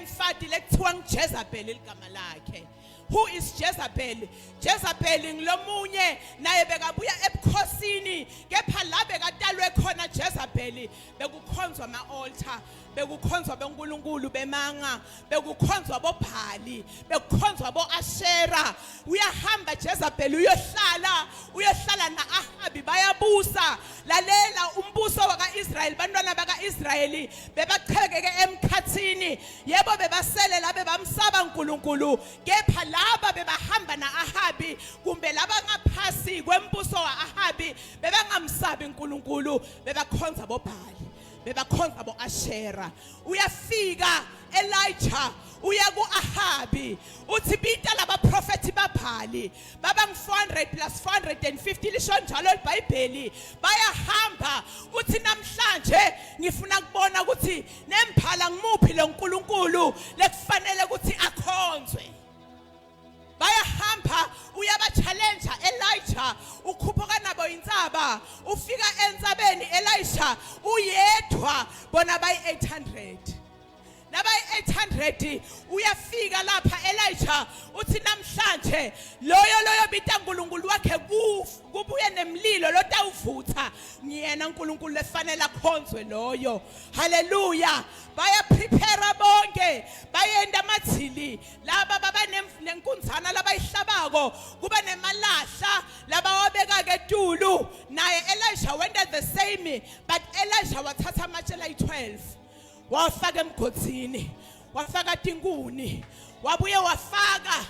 umfati lekuthiwa nguJezebel igama lakhe. Who is Jezebel? Jezebel ngilomunye naye bekabuya ebukhosini kepha la bekatalwe khona Jezebel bekukhonzwa ama-altar, bekukhonzwa benkulunkulu bemanga, bekukhonzwa boBhali, bekukhonzwa boAshera. Uyahamba Jezebel uyohlala na-Ahabi bayabusa. Lalela umbuso waka-Israyeli, bantwana baka-Israyeli bebaqhekeke emkhathini. Yebo bebasele la bebamsaba uNkulunkulu kepha laba bebahamba na-Ahabi kumbe laba ngaphasi kwembuso wa-Ahabi bebangamsabi uNkulunkulu, bebakhonza boBhali, bebakhonza boAshera. Uyafika Elijah uya ku-Ahabi uthi bita laba prophethi baBhali baba 400 plus 450 lisho njalo iBhayibheli. Bayahamba uthi namhlanje ngifuna kubona ukuthi nemphala ngimuphi lo uNkulunkulu lekufanele ukuthi akhonzwe. Bayahamba uyaba-challenge Elijah, ukhuphuka nabo insaba, ufika entsabeni Elisha uyedwa bona bayi-800. Nabayi-800 uyafika lapha Elijah uthi namhlanje loyo bita uNkulunkulu wakhe kubuye nemlilo lotawuvutha ngiyena uNkulunkulu lefanele akhonzwe loyo. Haleluya. Baya prepare bonke bayenda amathili laba baba nenkunzana labayihlabako kuba nemalahla laba wabeka ketulu. Naye Elisha went the same, but Elisha wathatha amashela ayi-12 wafaka emgodini, wafaka tinkuni, wabuye wafaka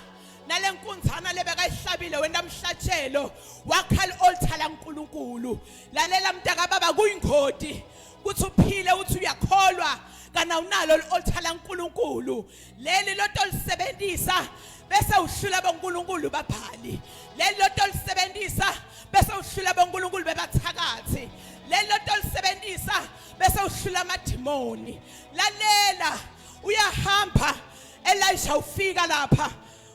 nalenkunzana lebekayihlabile wenda mhlatshelo, wakha i-altar laNkulunkulu. Lalela mntaka baba kuyingodi kuthi uphile uthi uyakholwa kana unalo i-altar laNkulunkulu. Leli loto lisebenzisa bese uhlula boNkulunkulu baBhali, leli loto lisebenzisa bese uhlula boNkulunkulu bebathakathi, leli loto lisebenzisa bese uhlula amadimoni. Lalela uyahamba Elisha ufika lapha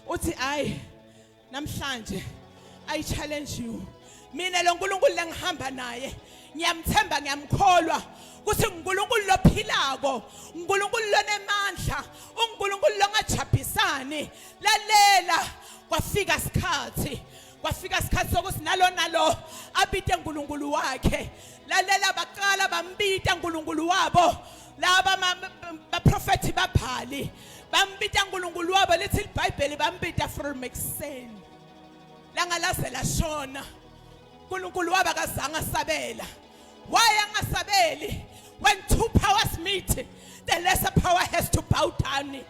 uthi ayi namhlanje I challenge you, mina lo uNkulunkulu lengihamba naye ngiyamthemba ngiyamkholwa kuthi uNkulunkulu lophilako, uNkulunkulu lonemandla, uNkulunkulu longajabhisani. Lalela kwafika isikhathi sokuthi nalo abite uNkulunkulu wakhe. Lalela baqala bambita uNkulunkulu wabo laba baprofethi baBhali, bambita uNkulunkulu wabo lithi iBhayibheli bambita from ekuseni langa laze lashona. uNkulunkulu wabo akazange asabela. Why angasabeli? When two powers meet, the lesser power has to bow down.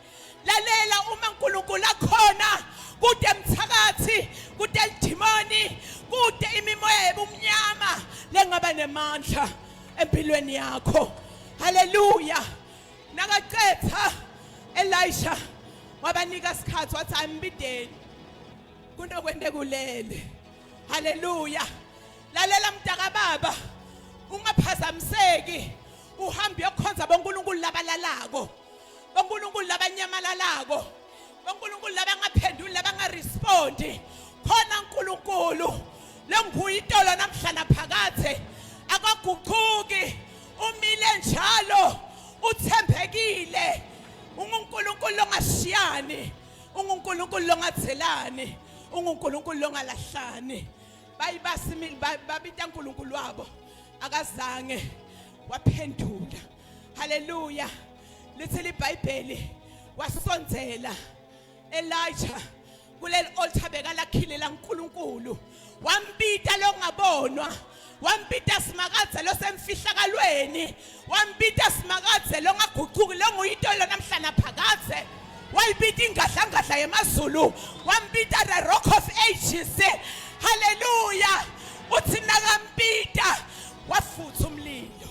Lalela uma uNkulunkulu akhona kude emthakathi, kude idimoni, kude imimoya ebumnyama lengaba nemandla empilweni yakho. Hallelujah. Nakaqetha Elisha wabanika isikhathi wathi ambideni kunokwende kulele. Hallelujah. Lalela mntaka baba ungaphazamiseki, uhambe uyokhonza boNkulunkulu labalalako, boNkulunkulu labanyamalalako, boNkulunkulu labangaphenduli labangarespondi. Khona uNkulunkulu lenguye itolo namhlanje phakathe akaguquki, umile njalo uthembekile. UNkulunkulu longashiyani, uNkulunkulu longathelani, uNkulunkulu longalahlani. Bayibasimile babita uNkulunkulu wabo akazange waphendula. Hallelujah. Lithi iBhayibheli wasondzela Elijah kuleli altar bekalakhile laNkulunkulu, wambita longabonwa, wambita simakadze losemfihlakalweni, wambita simakadze longaguquki longuyitolo namhlanje phakathe, wayibita ingadla yemazulu, wambita the rock of ages. Hallelujah. Uthi nakambita wafutha umlilo.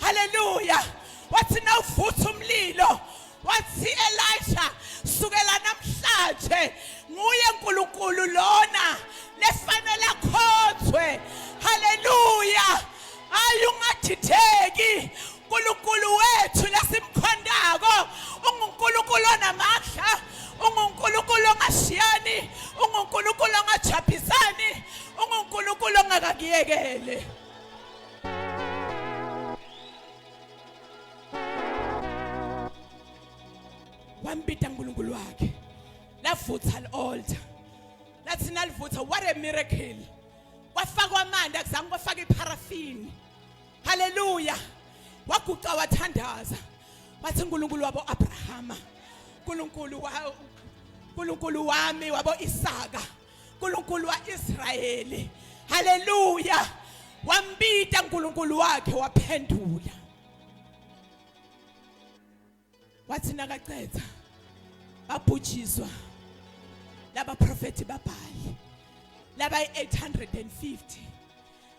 Hallelujah. Wathi nawufutha umlilo, wathi Elisha sukela namhlanje nguye uNkulunkulu lona lefanele akhonzwe. Hallelujah. Ayungathitheki. uNkulunkulu wethu lesimkhondako unguNkulunkulu onamandla, unguNkulunkulu ongashiyani, unguNkulunkulu ongajabhisani, unguNkulunkulu ongakakuyekele. wambita uNkulunkulu wakhe lavutha altar lathi nalivutha what a miracle kwafakwa amanzi akuzange kwafaka iparafini haleluya waguqa wathandaza wathi uNkulunkulu wabo Abrahama uNkulunkulu wami wabo Isaka uNkulunkulu waIsrayeli haleluya wambita uNkulunkulu wakhe waphendula wathi nakacetha babhujiswa laba prophet baBhali laba 850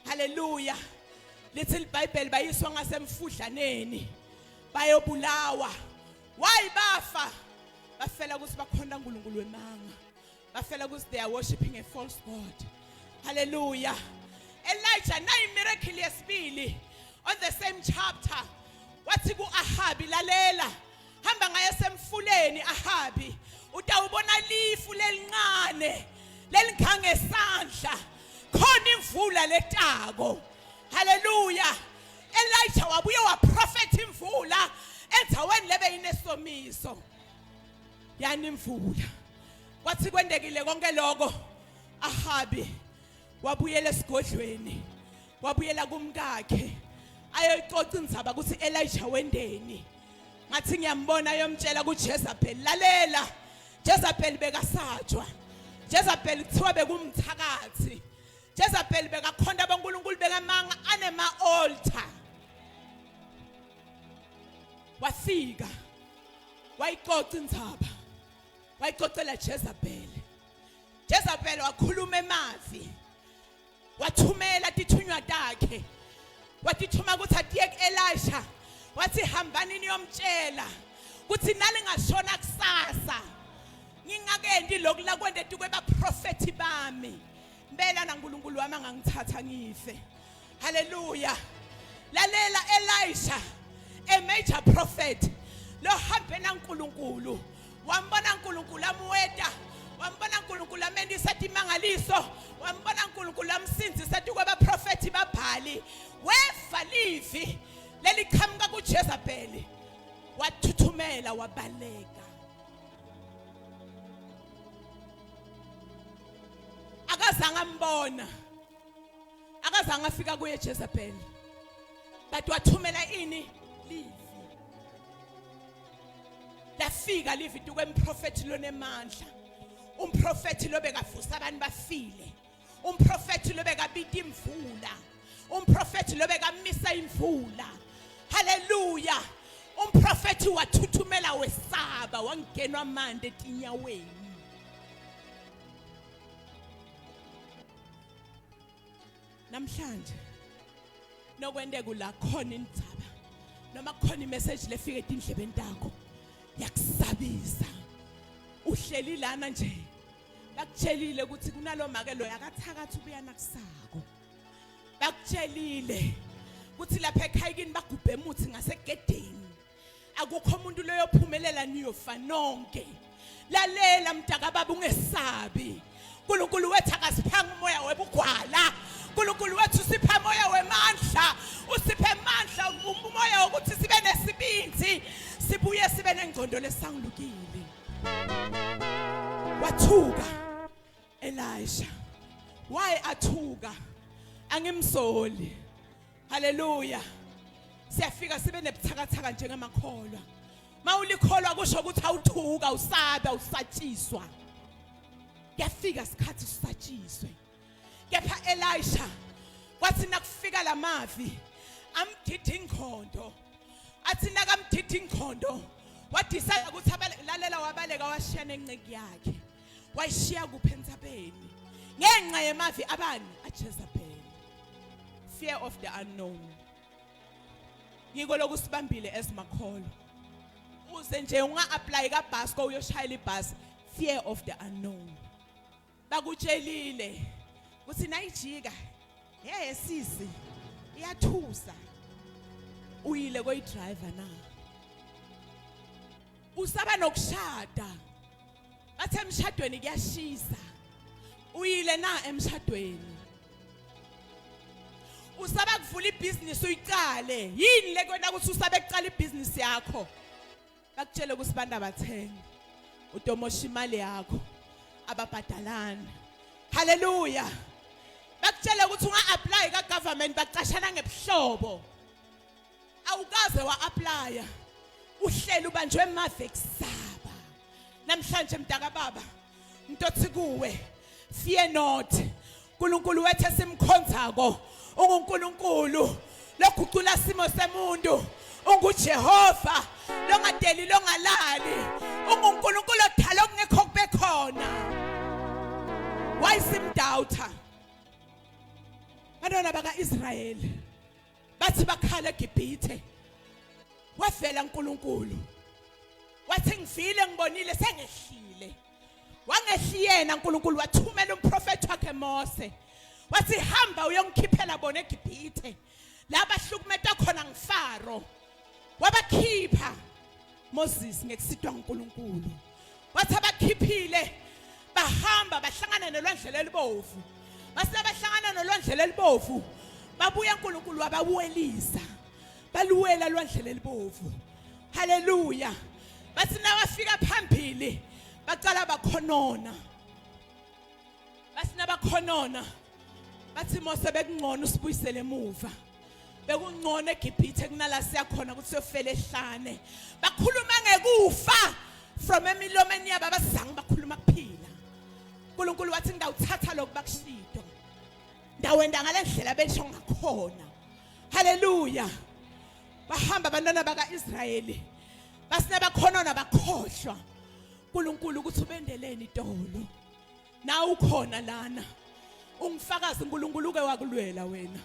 haleluya little bible bayiswa ngasemfudlaneni bayobulawa why bafa bafela ukuthi bakhonda uNkulunkulu wemanga bafela ukuthi they are worshiping a false god haleluya Elijah nayi miracle yesibili on the same chapter wathi ku Ahabi lalela hamba ngaye semfuleni Ahabi utawubona lifu lelincane lelikhanga esandla khona imvula letako haleluya Elijah wabuye waprofet imvula endaweni lebe inesomiso yani imvula kwathi kwendekile konke lokho Ahabi wabuyela esigodlweni wabuyela kumkakhe ayoyicoca indzaba ukuthi Elijah wendeni ngathi ngiyambona yomtshela kuJezebel lalela Jezebel bekasatshwa Jezebel kuthiwa bekumthakathi Jezebel bekakhonda boNkulunkulu bekamanga anema altar wafika wayicoca indzaba wayicocela Jezebel wakhuluma emavi wathumela tithunywa takhe watithuma ukuthi atiye Elisha wathi hambani niyomtshela ukuthi nalingashona kusasa ngingakendi lokhu la kwende tukwe ba prophet bami mbela naNkulunkulu wami angangithatha ngife haleluya lalela Elisha a major prophet lo hambe naNkulunkulu wambona uNkulunkulu amweda wambona uNkulunkulu amendisa imangaliso wambona uNkulunkulu amsinzisa tukwe ba prophet baBhali wefa livi leliqhamuka kuJezebel wathuthumela wabaleka akazange ambona akazange afika kuye Jezebel but wathumela ini livi lafika livi tukwe umprofeti lonemandla umprofeti lobekavusa abantu bafile umprofeti lobekabita imvula umprofeti lobekamisa imvula haleluya umprofeti wathuthumela wesaba wangenwa amande etinyaweni namhlanje nokwende kula khona indzaba noma khona imessage lefika etindlebeni takho yakusabisa uhleli lana nje bakutshelile ukuthi kunalomake lo yakathakathi ubuyana kusako bakutshelile ukuthi lapha ekhayikini bagubhe emuthi ngasegedeni akukho umuntu loyophumelela niyofa nonke lalela mntaka baba ungesabi uNkulunkulu wethu akasiphanga umoya webugwala uNkulunkulu wethu usipha umoya wemandla usiphe amandla umoya ukuthi sibe nesibindi sibuye sibe nengcondo lesangulukile wathuka Elisha why athuka angimsoli haleluya siyafika sibe nebuthakathaka njengamakholwa mawulikholwa kusho ukuthi awuthuka usabe awusatshiswa kuyafika isikhathi usatshiswe kepha Elisha wathi nakufika lamavi amdidha inkhondo athi nakamdidha inkhondo wadecide ukuthi lalela wabaleka washiya nenceki yakhe wayishiya kuphi entsabeni ngenxa yemavi abani aJezebel fear of the unknown ngiko lokusibambile esimakholo uze nje unga apply ka bus ko uyoshayela ibus fear of the unknown bakutshelile ukuthi nayijika sisi iyathusa uyile koyi driver na usaba nokushada bathe emshadweni kuyashisa uyile na emshadweni usaba kuvula ibusiness uyiqale yini le kwenda ukuthi usabe kuqala ibusiness yakho bakutshele ukuthi banda bathenga udomosha imali yakho ababhadalana. Hallelujah. Bakutshele ukuthi unga-apply ka-government bacashana ngebuhlobo. Awukaze wa-applya uhleli ubanjwe emavi ekusaba. Namhlanje mdaka baba ntothi kuwe fear not. uNkulunkulu wethu esimkhonzako uNkulunkulu logucula simo semuntu unguJehova longadeli longalali uNkulunkulu odala okungekho kube khona. Why simdoubter? Abantwana baka-Israyeli bathi bakhala eGibhithe wavela uNkulunkulu wathi ngivile ngibonile sengehlile. Wangehliyena uNkulunkulu wathumela umprofeti wakhe Mose wathi hamba uyongikhiphela bona eGibhithe laba hlukumeta khona ngifaro. Wabakhipha Moses ngekusitwa uNkulunkulu wathi abakhiphile bahamba bahlangana nelwandle elibovu. Base bahlangana nelwandle elibovu babuya uNkulunkulu wababuelisa baluwela lwandle elibovu. Hallelujah. Bathi nawafika phambili baqala bakhonona. Bathi nabakhonona bathi Mose bekungcono usibuyisele emuva. Bekungcono eGibhithe kunala siyakhona ukuthi siyofela ehlane. Bakhuluma ngekufa from emilomeni yabo abazange bakhuluma kuphila. uNkulunkulu wathi ngidawuthatha lokhu bakushito. Ndawenda ngalendlela besho ngakhona. Hallelujah. Bahamba abantwana baka-Israyeli basina bakhonona bakhohlwa uNkulunkulu ukuthi ubendeleni itolo. Na ukhona lana ungifakazi uNkulunkulu ke wakulwela wena.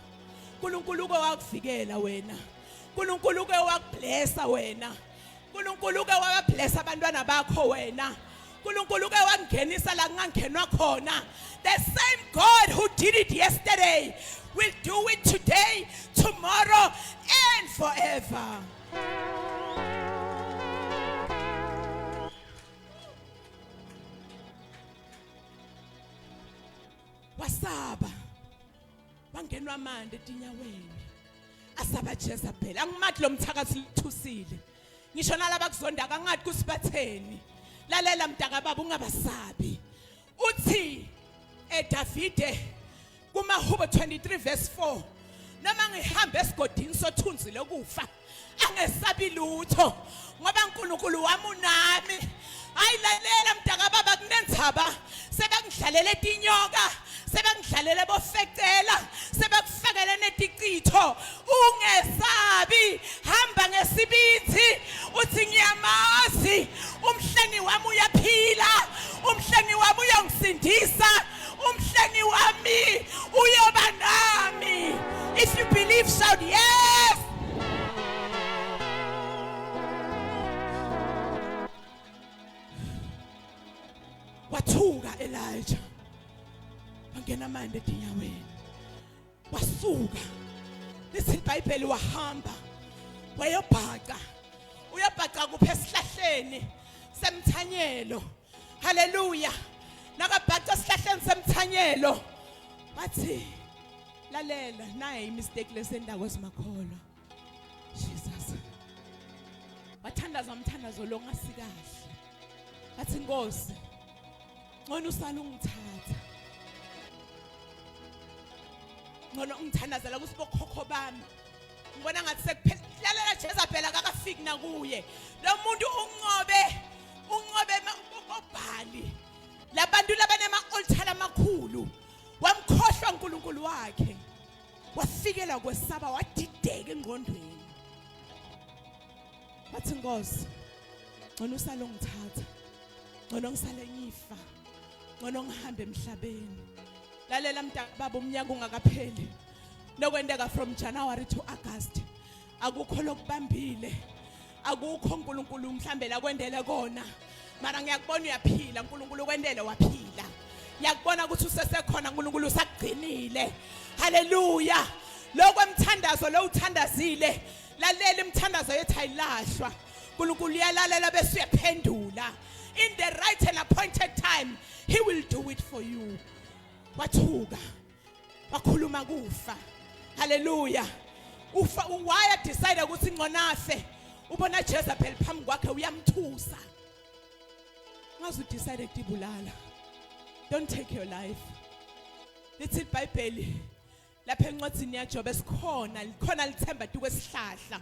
uNkulunkulu ke wakuvikela wena. uNkulunkulu ke wakublessa wena. uNkulunkulu ke wabablessa abantwana bakho wena. uNkulunkulu ke wangenisa la kungangenwa khona. The same God who did it yesterday will do it today, tomorrow and forever. Wasaba wangenwa amande etinyaweni asaba Jezebel. Angimathi lo mthakathi lithusile ngisho nalaba kuzonda kangathi kusibatheni. Lalela mdaka baba ungabasabi. Uthi Davide kumaHubo 23 verse 4 noma ngihamba esigodini sothunzi lokufa angesabi lutho ngoba uNkulunkulu wami unami. Ayilalela mdaka baba kunenzaba sebengidlalele itinyoka sebengidlalele bofektela sebekufakele neticitho. Ungesabi hamba ngesibindi uthi ngiyamazi umhlengi wami uyaphila. Umhlengi wami uyongisindisa. Umhlengi wami uyoba nami. If you believe, shout yes. Wathuka Elijah wangena amande etinyaweni wasuka. Lithi iBhayibheli wahamba wayobhaqa. Uyabhaqa kuphi esihlahleni semthanyelo. Hallelujah. Nakabhaqa esihlahleni semthanyelo bathi lalela naye imistake lesendako zimakholwa. Jesus wathandaza umthandazo lo ngasikahle. Bathi Nkosi ngcono usala ungithatha. Ngcono ungithandazela kusibokhokho bami. Ngibona ngathi sekuphela Jezebel akafiki nakuye. Lo muntu unqobe uBhali. Labantu labanema altar amakhulu. Wamkhohlwa uNkulunkulu wakhe. Wafikela kwesaba wadideka engqondweni. Bathi Nkosi ngcono usala ungithatha. Ngcono ngisale ngifa. Ngcono ngihambe emhlabeni. Lalela mntaka baba umnyaka ungakapheli. Nokwendeka from January to August. Akukho lokubambile. Akukho uNkulunkulu mhlambe la kwendele kona. Mara ngiyakubona uyaphila uNkulunkulu kwendele waphila. Ngiyakubona ukuthi usesekhona uNkulunkulu usagcinile. Hallelujah. Lokwemthandazo lo uthandazile. Lalela imthandazo yethu ayilahlwa. uNkulunkulu uyalalela bese uyaphendula. In the right and appointed time, He will do it for you. Wathuka. Wakhuluma kufa. Hallelujah. Ufa why decide ukuthi ngconafe. ubona Jezebel phambi kwakhe uyamthusa ngaze udecide ukubulala. Don't take your life. Lithi iBhayibheli lapha encwadini yaJobe sikhona lithemba kwesihlahla.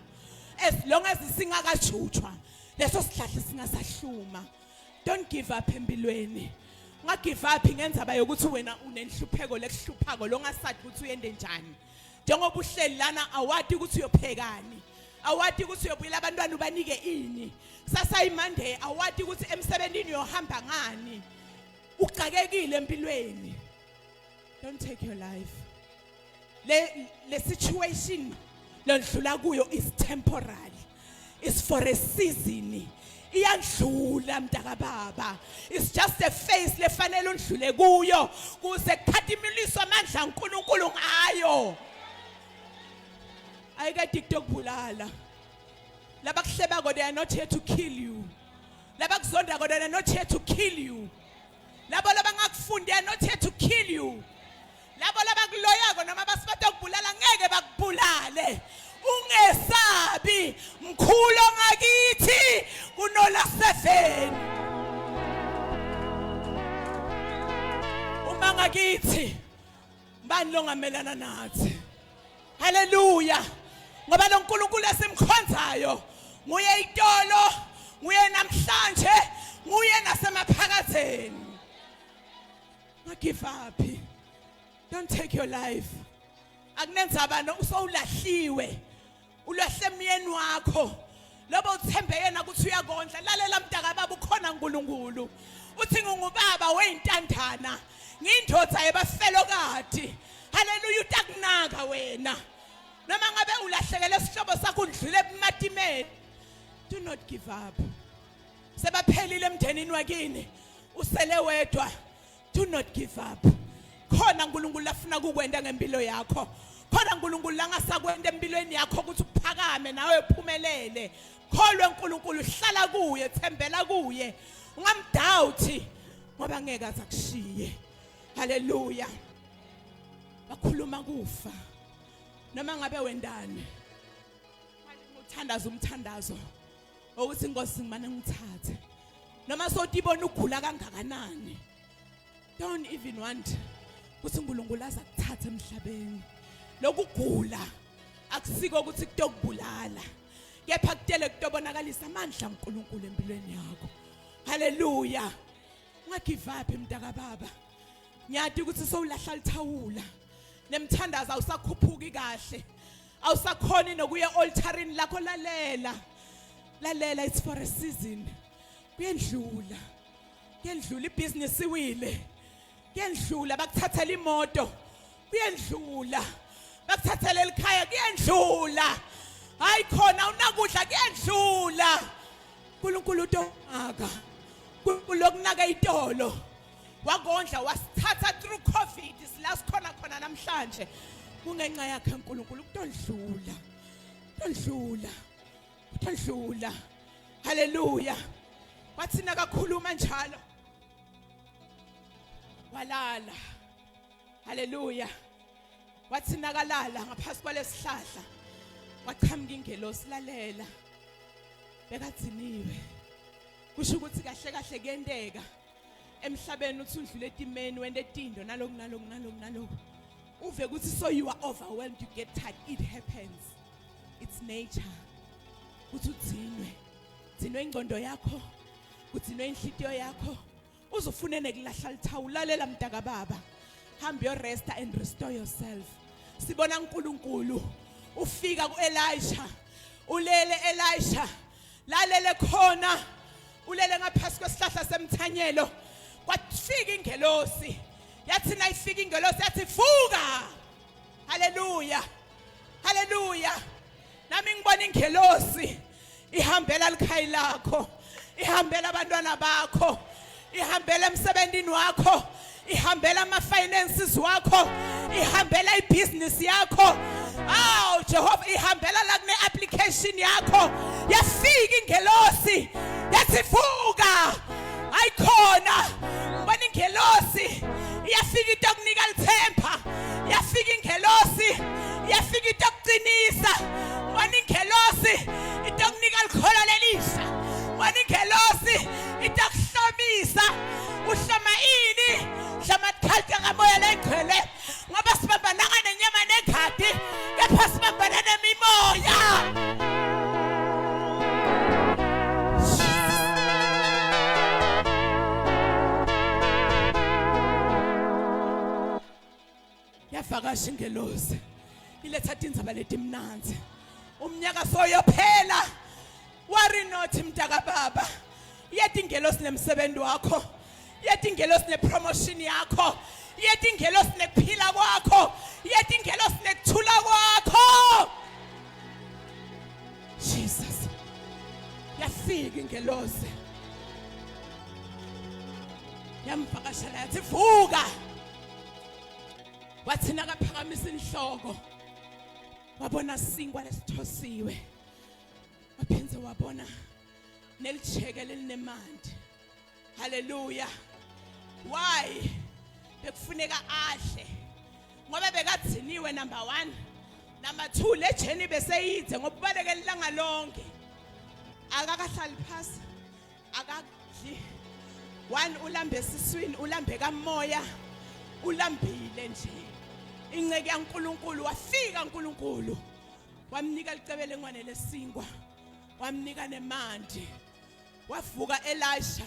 As long as singakajutshwa leso sihlahla singasahluma. Don't give up empilweni. Nga give up ngenzaba yokuthi wena unenhlupheko lekuhluphako longasathi ukuthi uyende njani. Njengoba uhleli lana awadi ukuthi uyophekani. Awadi ukuthi uyobuyela abantwana ubanike ini. Kusasa iMonday awadi ukuthi emsebenzini uyohamba ngani. Uxakekile empilweni. Don't take your life. Le situation londlula kuyo is temporary. It's for a season. Iyandlula mntaka baba. It's just a phase lefanele undlule kuyo kuze kukhadimiliswa amandla uNkulunkulu ngayo. Ayikade ukubulala. Laba kuhleba kodwa they are not here to kill you. Laba kuzonda kodwa they are not here to kill you. Labo labangakufunda they are not here to kill you. Labo labakuloyako noma basiphatha ukubulala ngeke bakubulale. Ungesabi mkhulu ngakithi kunola 7. Uma ngakithi bani longamelana nathi. Hallelujah. Ngoba lo nkulunkulu esimkhonzayo nguye itolo, nguye namhlanje, nguye nasemaphakatheni. Give up. Don't take your life. Akunenzaba no usowulahliwe. Ulahle emyeni wakho. Lobo uthembe yena ukuthi uyakondla. Lalela mntaka baba ukhona uNkulunkulu. Uthi ngingubaba weintandana. Ngindodza yebafelokati. Hallelujah utakunaka wena. Noma ngabe ulahlekele isihlobo sakho undlule ebumatimeni. Do not give up. Sebaphelile emndenini wakini. Usele wedwa. Do not give up. Khona uNkulunkulu afuna ukukwenda ngempilo yakho. Khona uNkulunkulu langasakwenda empilweni yakho ukuthi uphakame nawe uphumelele. Kholwe uNkulunkulu hlala kuye, thembela kuye. Ungamdoubt ngoba ngeke azakushiye. Hallelujah. Bakhuluma kufa. Noma ngabe wendani. Ngithandaza umthandazo ukuthi inkosi ngimane ngithathe. Noma sotibona ugula kangakanani. Don't even want ukuthi uNkulunkulu azakuthatha emhlabeni. Lokugula akusiko ukuthi kutokubulala. Kepha kutele kutobonakalisa amandla uNkulunkulu empilweni yakho. Hallelujah. Ungagive up mntaka baba. Ngiyathi ukuthi sowulahla lithawula. Nemthandazo awusakhuphuki kahle. Awusakhoni nokuya altarini lakho lalela. Lalela, it's for a season. Kuyendlula. Kuyendlula ibusiness iwile. Kuyendlula bakuthathela imoto. Kuyendlula. Bakuthathela elikhaya kuyendlula. Hayi khona unakudla kuyendlula. uNkulunkulu utonaka. uNkulunkulu lokunaka itolo. Wakondla wasithatha through COVID silasikhona khona namhlanje. Kungenxa yakhe uNkulunkulu kutondlula. Kutondlula. Kutondlula. Hallelujah. Wathina kakhuluma njalo. Walala. Hallelujah. Wathina kalala ngaphasi kwalesihlahla. Waqhamuka ingelosi lalela. Bekathiniwe. Kusho ukuthi kahle kahle kuyenteka. Emhlabeni uthi undlule etimeni wende etindo naloku. Uve ukuthi so you are overwhelmed, you get tired, it happens. It's nature. Uthi udzinwe ingqondo yakho, udzinwe inhlitiyo yakho. Uzofunene kulahla lithawula lalela mntaka baba. Hamba your rest and restore yourself. Sibona uNkulunkulu ufika kuElisha. Ulele Elisha. Lalele khona. Ulele ngaphasi kwesihlahla semthanyelo. Kwafika ingelosi. Yathi nayifika ingelosi yathi vuka. Hallelujah. Hallelujah. Nami ngibona ingelosi ihambela likhaya lakho. Ihambela abantwana bakho. Ihambela emsebenzini wakho. Ihambela ama finances wakho. Ihambela ibusiness yakho. Aw Jehova ihambela la kune application yakho. Yafika ingelosi. Yathi vuka. Ayikhona. Ngibona ingelosi iyafika into okunika lithemba. yafika ingelosi yafika into yokuqinisa wona ingelosi into yokunika likholo lelisha wona ingelosi into yokuhlomisa uhloma ini hloma ikhalta kamoya lengcwele ngoba sibambana nenyama nekhadi kepha sibambana nemimoya. Yafakasha ingelosi iletha indzaba letimnanzi umnyaka soyophela worry not mntaka baba yethi ingelosi nemsebenzi wakho yethi ingelosi nepromotion yakho yethi ingelosi nekuphila kwakho yethi ingelosi nekuthula kwakho. Jesus yafika ingelosi yamvakashela yathi vuka wathina kaphakamisa inhloko wabona singwa lesithosiwe waphenze wabona nelicheke lelinemandi. Hallelujah. Why bekufuneka ahle ngoba bekathiniwe number 1 number 2 lejeni beseyidze ngokubalekela ilanga lonke akakahlali phasi akadli 1 ulambe esiswini ulambe kamoya ulambile nje inceke yaNkulunkulu wafika uNkulunkulu wamnika licebele ngwane lesingwa wamnika nemandi wavuka Elisha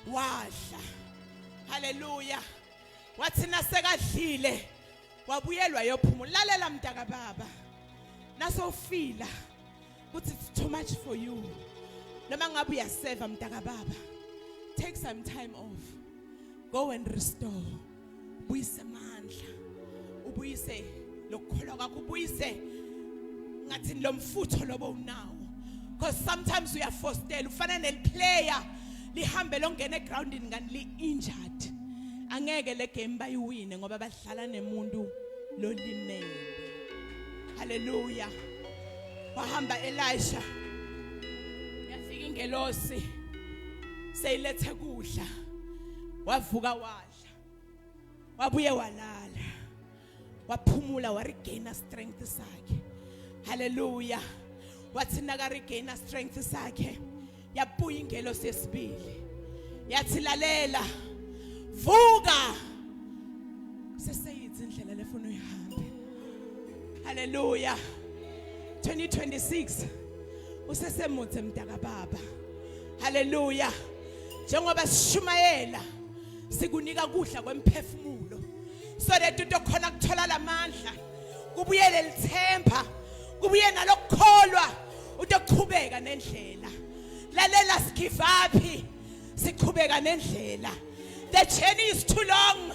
wadla. Hallelujah. Wathina sekadlile wabuyelwa yophumula lalela mntaka baba naso ufila ukuthi it's too much for you noma ngabe uyaseva mntaka baba take some time off go and restore ubuyise amandla ubuyise lokukholwa kwakho ubuyise ngathi lomfutho lobo unawo because sometimes we are forced ufana neliplayer lihambe longena egroundini ngani li injured angeke le game bayiwine ngoba badlala nemuntu lolimele. Hallelujah. Wahamba Elisha yafika ingelosi seyilethe kudla wavuka wadla wabuye walala waphumula waregaina strength sakhe. Hallelujah. Wathina ka regaina strength sakhe yabuya ingelosi yesibili yathi lalela vuka seseyithi indlela lefuna uyihambe. Hallelujah. 2026 usesemuthe mntaka baba. Hallelujah. Njengoba sishumayela sikunika kudla kwemphefumulo so that into khona kuthola lamandla kubuyele lithemba kubuye nalokukholwa utoqhubeka nendlela lalela sigive up siqhubeka nendlela. The journey is too long.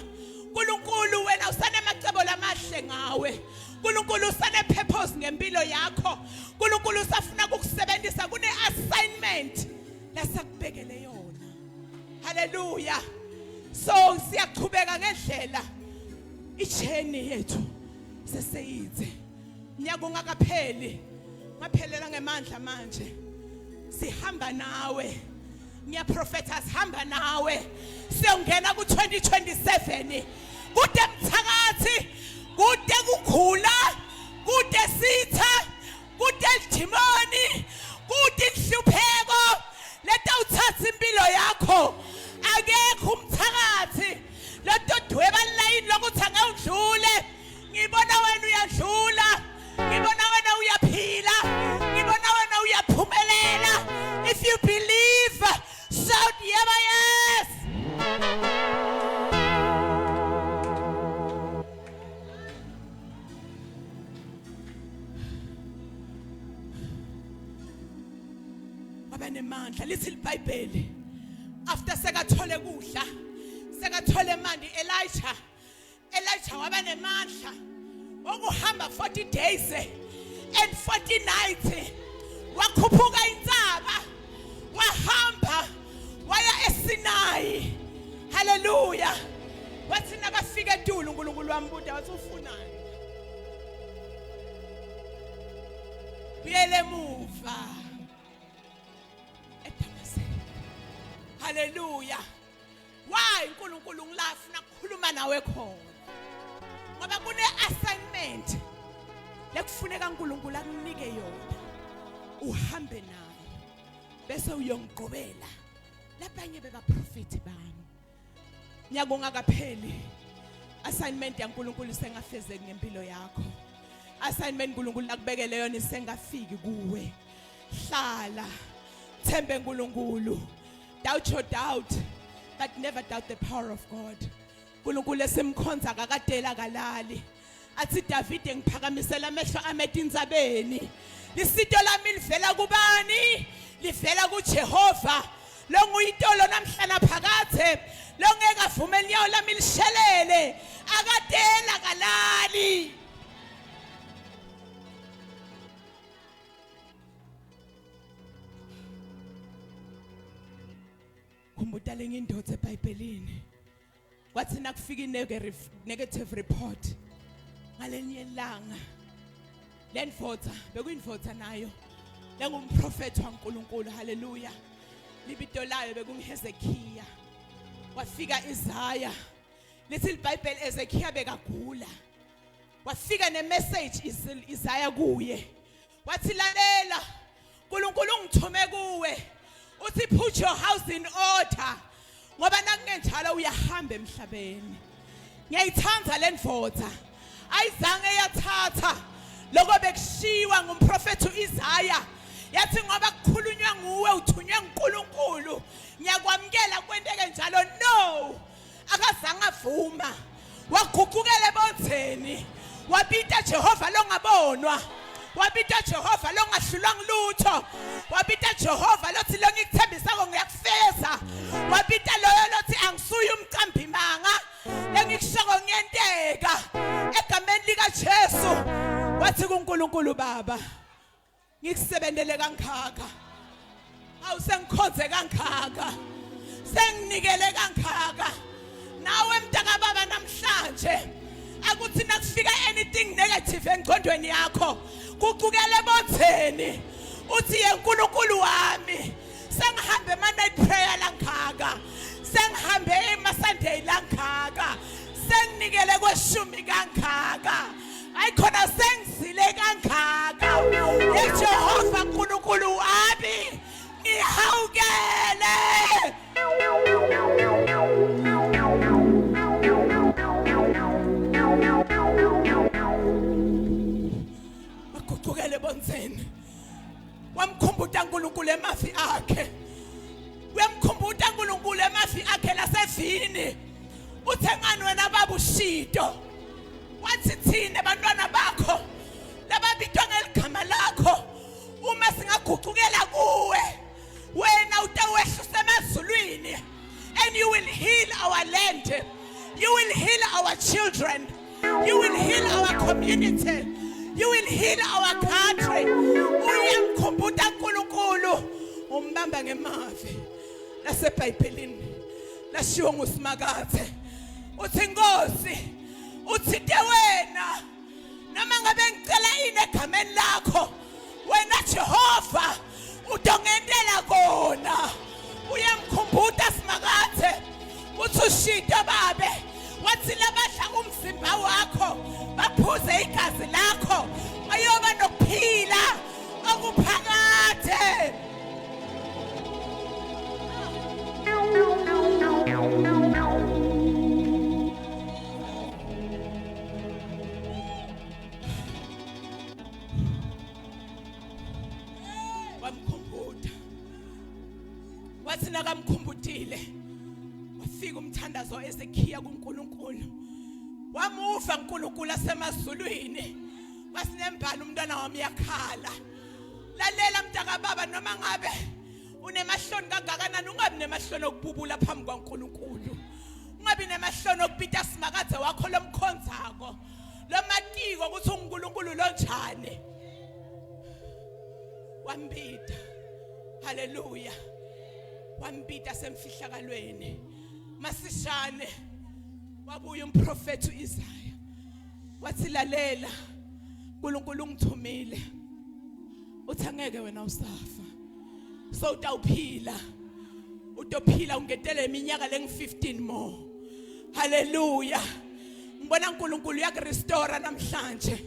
uNkulunkulu wena usane macebo lamahle ngawe uNkulunkulu usane purpose ngempilo yakho uNkulunkulu usafuna ukukusebenzisa kune assignment lasakubekele yona. Hallelujah. So siyaqhubeka ngendlela ijourney yethu seseyize nyaka ungakapheli ngaphelela ngemandla manje sihamba nawe ngiyaprofetha sihamba nawe siyongena ku 2027 kude mthakathi kude kukhula kude sitha kude idimoni kude inhlupheko leta uthatha impilo yakho akekho umthakathi lento dweba line lokuthi angawudlule ngibona wena uyadlula ngibona wena uyaphila ngibona wena uyaphumelela. If you believe shout yeba yes. Abanemandla lithi iBhayibheli after sekathole kudla sekathole mandi Elijah waba nemandla okuhamba 40 days and 40 nights wakhuphuka intsaba wahamba waya eSinai. Hallelujah. Wathi nakafika eTulu uNkulunkulu wambuza wathi ufunani uyele emuva eDamascus. Hallelujah. Why uNkulunkulu ngilafuna ukukhuluma nawe khona ngoba kune assignment lekufuneka uNkulunkulu akunike yona uhambe nayo bese uyongqobela labanye bebaprofeti bami nyaka ungakapheli assignment yaNkulunkulu sengafezeki ngempilo yakho assignment uNkulunkulu akubekele yona isengafiki kuwe hlala thembe uNkulunkulu doubt your doubt but never doubt the power of God uNkulunkulu esimkhonza akakadela kalali athi Davide ngiphakamisela amehlo ametinzabeni lisito lami livela kubani livela kuJehova lo nguyitolo namhlanje phakathe lo ngeke avumele inyawo lami lishelele akadela kalali kumbuta lenye indoda eBhayibhelini kwathi nakufika negative report ngalenye ilanga lenfotha bekuyinfotha nayo lengumprofeti waNkulunkulu haleluya libito layo bekungiHezekiya wafika Isaya lithi iBhayibheli Hezekiya bekagula wafika nemessage Isaya kuye wathi lalela uNkulunkulu ungithume kuwe uthi put your house in order ngoba nakungenjalo uyahamba emhlabeni ngiyayithanda lenfotha ayizange yathatha lokho bekushiwa ngumprofeti uIsaya yathi ngoba kukhulunywa nguwe uthunywe uNkulunkulu ngiyakwamkela kwenteke njalo no akazange avuma wagugukela ebonzeni wabita Jehova longabonwa wabita Jehova longahlulwa ngilutho wabita Jehova lothi lo ngikuthembisako ngiyakufeza wabita loyo lothi angisuye umqambi manga lengikushoko ngiyenteka egameni lika Jesu wathi kuNkulunkulu baba ngikusebenzele kangaka awusengikhonze kangaka senginikele kangaka nawe mntaka baba namhlanje akuthi nakufika anything negative engqondweni yakho kuqukele ebonzeni uthi yeNkulunkulu wami sengihambe ema night prayer langaka sengihambe ema Sunday langaka senginikele kweshumi kangaka ayikhona sengizile kangaka eJehova uNkulunkulu wami ngihawukele waguqukele bonzeni wamkhumbuta uNkulunkulu emafi akhe uyamkhumbuta uNkulunkulu emafi akhe lasevini uthe ngani wena baba ushito wathi thina abantwana bakho lababitwa ngeligama lakho uma singaguqukela kuwe wena utawehlusa emazulwini and you will heal our land you will heal our children you will heal our community you will heal our country uyamkhumbuta uNkulunkulu umbamba ngemavi laseBhayibhelini lashiwo nguSimakathe uthi Nkosi uthinte wena noma ngabe ngicela ini egameni lakho wena Jehova udongentela kona uyamkhumbuta Simakathe uthi ushito babe wathi labadla umzimba wakho baphuze igazi lakho ayoba nokuphila okuphakathe wamkhumbuta wathi nakamkhumbutile wafika umthandazo eZekhiya kuNkulunkulu wamuva uNkulunkulu asemazulwini wasinembhalo umntwana wami yakhala lalela mntaka baba noma ngabe unemahloni kangakanani ungabi nemahloni okububula phambi kwaNkulunkulu ungabi nemahloni okubita Simakathe wakho lomkhonzako lomatiko ukuthi uNkulunkulu lonjani wambita haleluya wambita semfihlakalweni masishane wabuya umprofeti uIsaya wathi lalela uNkulunkulu ungithumile uthi angeke wena usafa so utawuphila utophila ungetele iminyaka lengi 15 more haleluya ngibona uNkulunkulu uyakurestore namhlanje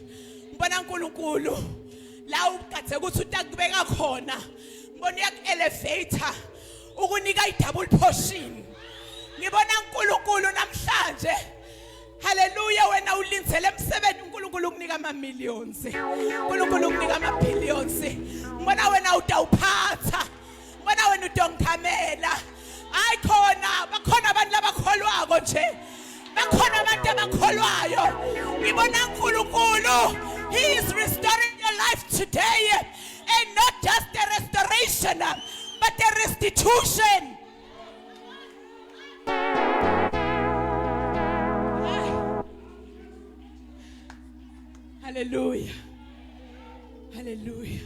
ngibona uNkulunkulu la ukade ukuthi utakubeka khona ngibona uyakuelevator ukunika idouble portion ngibona uNkulunkulu namhlanje hallelujah wena ulindzele emsebenzi uNkulunkulu ukunika ama millions uNkulunkulu ukunika ama billions ngibona wena utawuphatha ngibona wena udongithamela ayikhona bakhona abantu labakholwako nje bakhona abantu abakholwayo ngibona uNkulunkulu he is restoring your life today and not just the restoration but the restitution. Hallelujah. Hallelujah.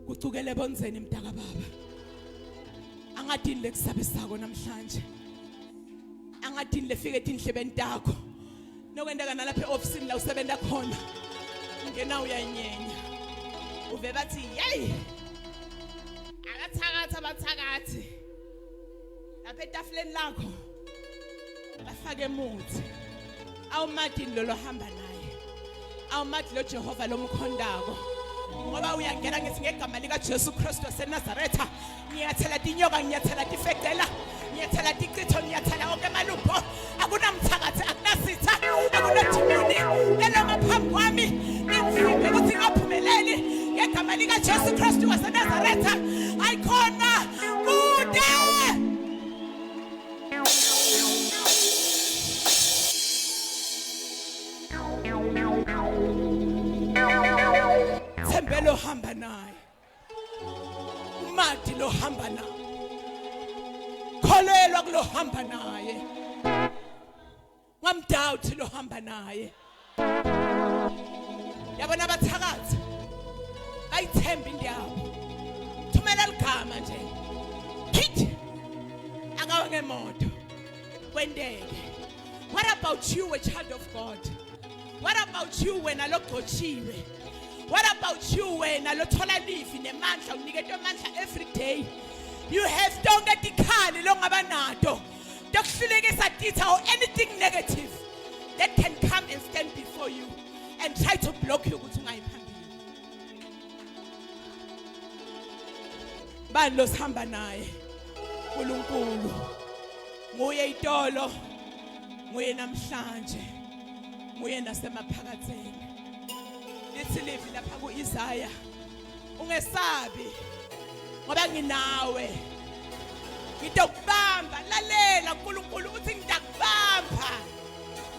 Kucukele bonzeni mntaka baba. Angadini lekusabisako namhlanje. Angadini lefike endlebeni takho. Nokwendeka nalapha eofisini la usebenza khona. Ngena uyanyenyenya. Uve bathi hey. Akathakatha abathakathi. Lapha etafuleni lakho. Bafake emuthi. Awumadini lo hamba naye awumadi lo Jehova lomkhondako ngoba uyangena ngithi ngegama lika Jesu Kristu waseNazaretha ngiyathela dinyoka ngiyathela difekela ngiyathela dicitho ngiyathela onke amalupho akunamthakathi akunasitha akunathimuni lelo ngaphambi kwami ngimfike ukuthi ngaphumeleli ngegama lika Jesu Kristu waseNazaretha ayikhona kude Lo hamba naye umadi lo hamba naye kholelwa kulo hamba naye ngamdoubt lo hamba naye yabona abathakathi bayithemba indiyabo thumela ligama nje kithi akawe ngemoto kwendeke. What about you, a child of God? What about you wena logochiwe? What about you when alothola live nemandla uniketwe amandla every day? You have donke dikhali longabanato dokuhlulekisa ditha or anything negative that can come and stand before you and try to block you ukuthi ungayiphambili. Bani losihamba naye uNkulunkulu nguye itolo nguye namhlanje nguye nasemaphakatheni. Lithi livi lapha kuIsaya ungesabi ngoba nginawe ngidokubamba lalela uNkulunkulu uthi ngidakubamba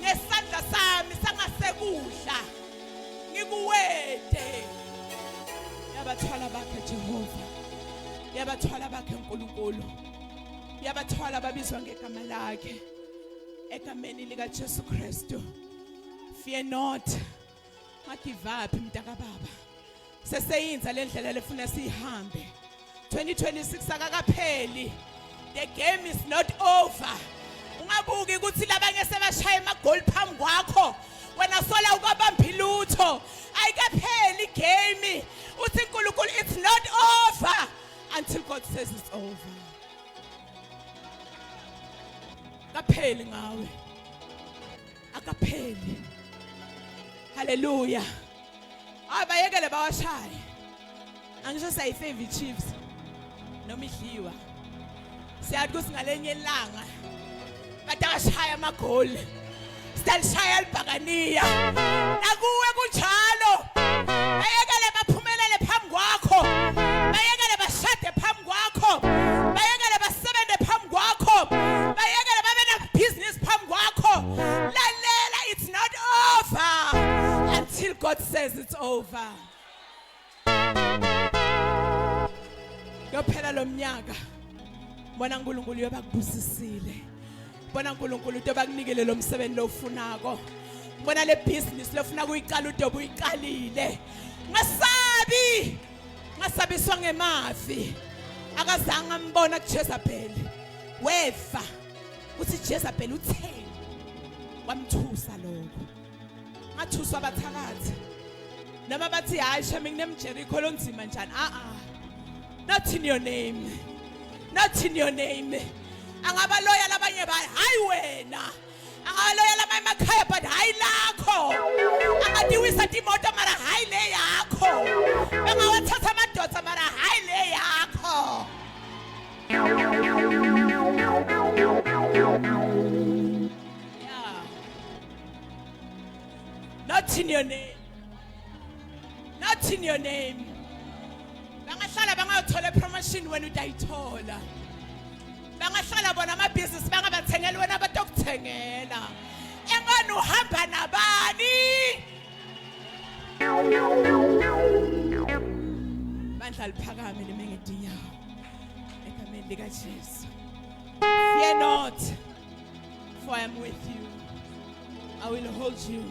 nesandla sami sangasekudla ngikuwede. Yabathwala bakhe Jehova yabathwala bakhe uNkulunkulu yabathwala babizwa ngegama lakhe egameni lika Jesu Kristu. Fear not. Give up mntaka baba seseyinza lendlela lefuna sihambe 2026 akakapheli. The game is not over. Ungabuki ukuthi labanye sebashaya amagoli phambi kwakho wena sola ukabambi lutho ayikapheli game. Uthi uNkulunkulu it's not over until God says it's over. Akapheli ngawe akapheli. Hallelujah. Abayekele bawashaya. Angisho sayifavorite Chiefs noma idliwa. Siyathi kusingalenye ilanga kade ashaya amagoli. Stalishaya libhakaniya. Nakuwe kunjalo. Bayekele baphumelele phambi kwakho. Bayekele bashade phambi kwakho. Bayekele basebenze phambi kwakho. Bayekele babe na business phambi kwakho. Lalela it's not over. Until God says it's over. Yophela lo mnyaka. Bona uNkulunkulu uyabakubusisile. Bona uNkulunkulu uyobakunikele lo msebenzi lo ufunako. Bona le business lofuna kuyiqala udobe uyiqalile. Ngasabi. Ngasabiswa ngemafi. Akazange ambona kuJezebel. Wefa. Uthi Jezebel utheni? Wamthusa lokho. Ngathuswa abathakathi noma bathi hayi shame nginemjerikho lonzima njani not in your name angaba loyal abanye bayi hayi wena angaloyala emakhaya but hayi lakho angadiwisa timoto mara hayi le yakho bengawathatha amadoda mara hayi le yakho. Yeah. Not in your name. Not in your name. Bangahlala bangayothola promotion wena utayithola. Bangahlala bona ama business bangabathengela wena abadokuthengela. Engani uhamba nabani? Bandla liphakame lemengedi yawo. Egameni lika Jesu. Fear not, for I am with you. I will hold you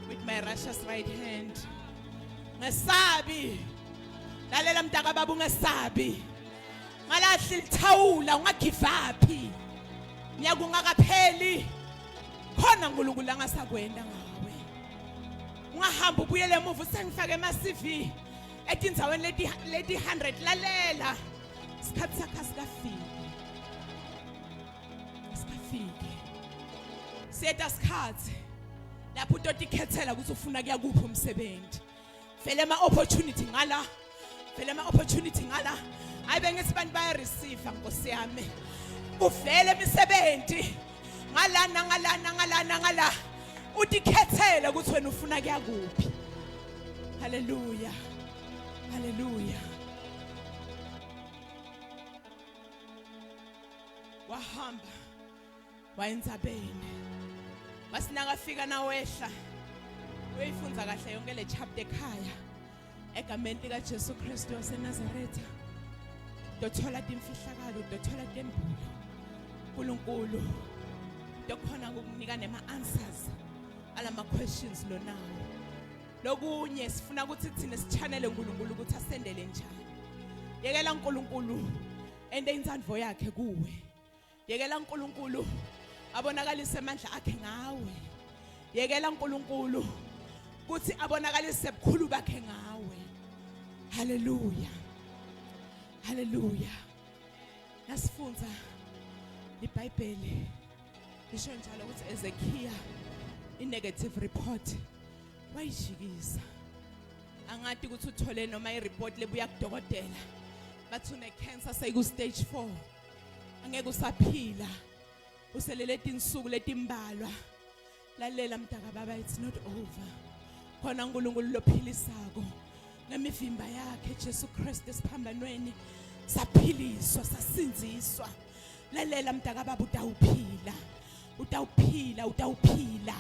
with my righteous right hand. Ngesabi. Lalela mntaka baba ungesabi. Ngalahli lithawula ungagive up. Miyaku ngakapheli. Khona uNkulunkulu angasakwenda ngawe. Ungahamba ubuyele emuva usengifake ama CV etindzaweni leti 100 lalela. Isikhathi sakho asikafiki. Asikafiki. Siyeta isikhathi lapho utotikhethela ukuthi ufuna kuya kuphi umsebenzi. Vele ama opportunity ngala. Vele ama opportunity ngala. Ayibe ngithi bantu baya receive Nkosi yami. Kuvele imisebenzi. Ngala. Utikhethela ukuthi wena ufuna kuya kuphi. Hallelujah. Hallelujah. Wahamba wayendzabeni. Masinakafika nawehla. Uyifunza kahle yonke le chapter ekhaya. Egameni lika Jesu Kristu waseNazaretha. Dothola timfihlakalo, dothola tembulo. uNkulunkulu dokhona ukukunika nema answers alama questions lo nawo. Lokunye sifuna ukuthi thina sichannel uNkulunkulu ukuthi asendele njani. Yekela uNkulunkulu ende inzandvo yakhe kuwe. Yekela uNkulunkulu abonakalise amandla akhe ngawe. Yekela uNkulunkulu kuthi abonakalise ubukhulu bakhe ngawe. Hallelujah. Hallelujah. Nasifunza iBhayibheli lisho njalo ukuthi Ezekiel i-negative report wayijikisa. Angati ukuthi uthole noma i-report lebuya kudokotela bathi une cancer seyiku stage 4. Angeke usaphila. Uselele tinsuku letimbalwa. Lalela mntaka baba, it's not over. Khona uNkulunkulu lophilisako. Ngemivimba yakhe Jesu Kristu esiphambanweni saphiliswa sasinziswa. Lalela mntaka baba, utawuphila. Utawuphila.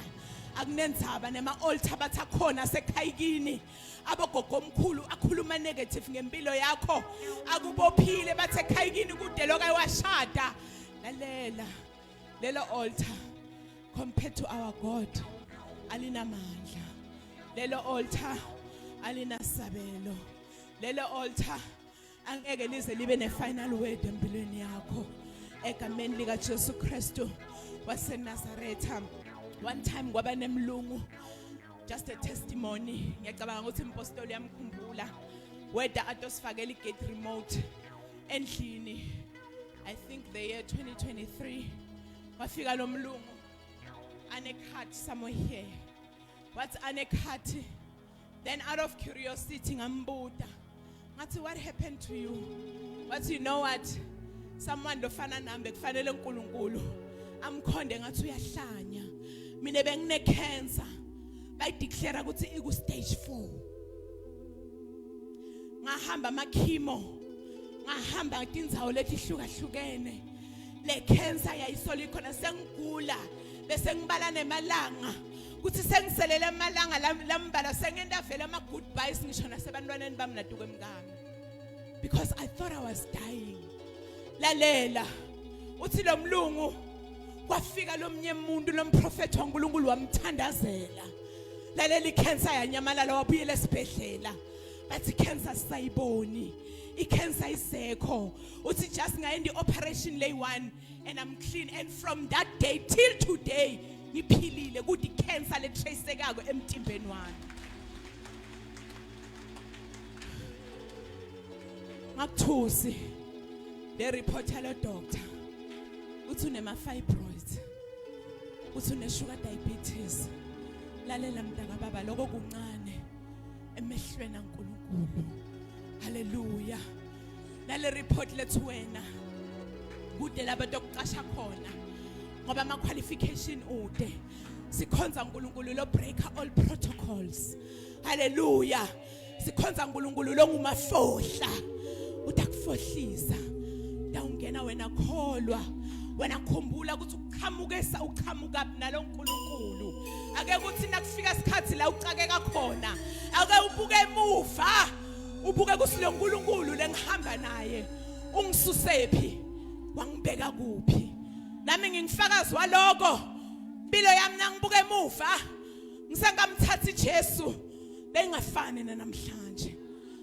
Akunenzaba nema altar bathakhona sekhayikini. Abogogo omkhulu akhuluma negative ngempilo yakho. Akubophile bathe ekhayikini kude lokho ayewashada. Lalela. Lelo altar compared to our God alinamandla. Lelo altar alinasabelo. Lelo altar angeke lize libe ne final word empilweni yakho. Egameni lika Jesu Kristu waseNazaretha. One time kwaba nemlungu, just a testimony. Ngiyacabanga ukuthi impostoli yamkhumbula weda atosifakela igate remote endlini. I think the year 2023 wafika lo mlungu ane card somewhere here. What's ane card? Then out of curiosity ngambuta ngathi, what happened to you? But you know what? Someone lofana nami kufanele uNkulunkulu amkhonde ngathi uyahlanya. Mina bengine cancer bayideclare ukuthi iku stage 4. Ngahamba amakhimo, ngahamba tindzawo letihlukahlukene. Le cancer yayisola ikhona sengigula bese ngibala nemalanga kuthi sengiselele emalanga lambala sengenda vele ama goodbyes ngisho nasebantwaneni bami natuke emkami, because I thought I was dying. Lalela uthi lo mlungu kwafika lo mnye umuntu lo mprofeti waNkulunkulu wamthandazela. Lalela icancer yanyamalala wabuyela esibhedlela. Bathi cancer sayiboni, icancer isekho. Uthi just ngayendi operation lay 1 and I'm clean, and from that day till today ngiphilile kuthi cancer le traceekako emtimbeni wami. Ngakuthusi le report yalo doctor uthi unema fibroids. uthi unesugar diabetes, lalela mntaka baba lokho kuncane emehlweni kaNkulunkulu. Haleluya. Nale report lethu wena kude laba dokuqasha khona ngoba ama qualification ude sikhonza uNkulunkulu lo breaker all protocols. Haleluya. Sikhonza uNkulunkulu lo ngumafohla utakufohlisa dawungena wena kholwa wena khumbula ukuthi uqhamuka nalo uNkulunkulu ake kuthi nakufika isikhathi la ucakeka khona ake ubuke emuva ubuke kusilo uNkulunkulu lengihamba naye ungisusephi wangibeka kuphi nami ngingifakazi waloko impilo yami nangibuke emuva ngisengamthatha iJesu bengafani namhlanje.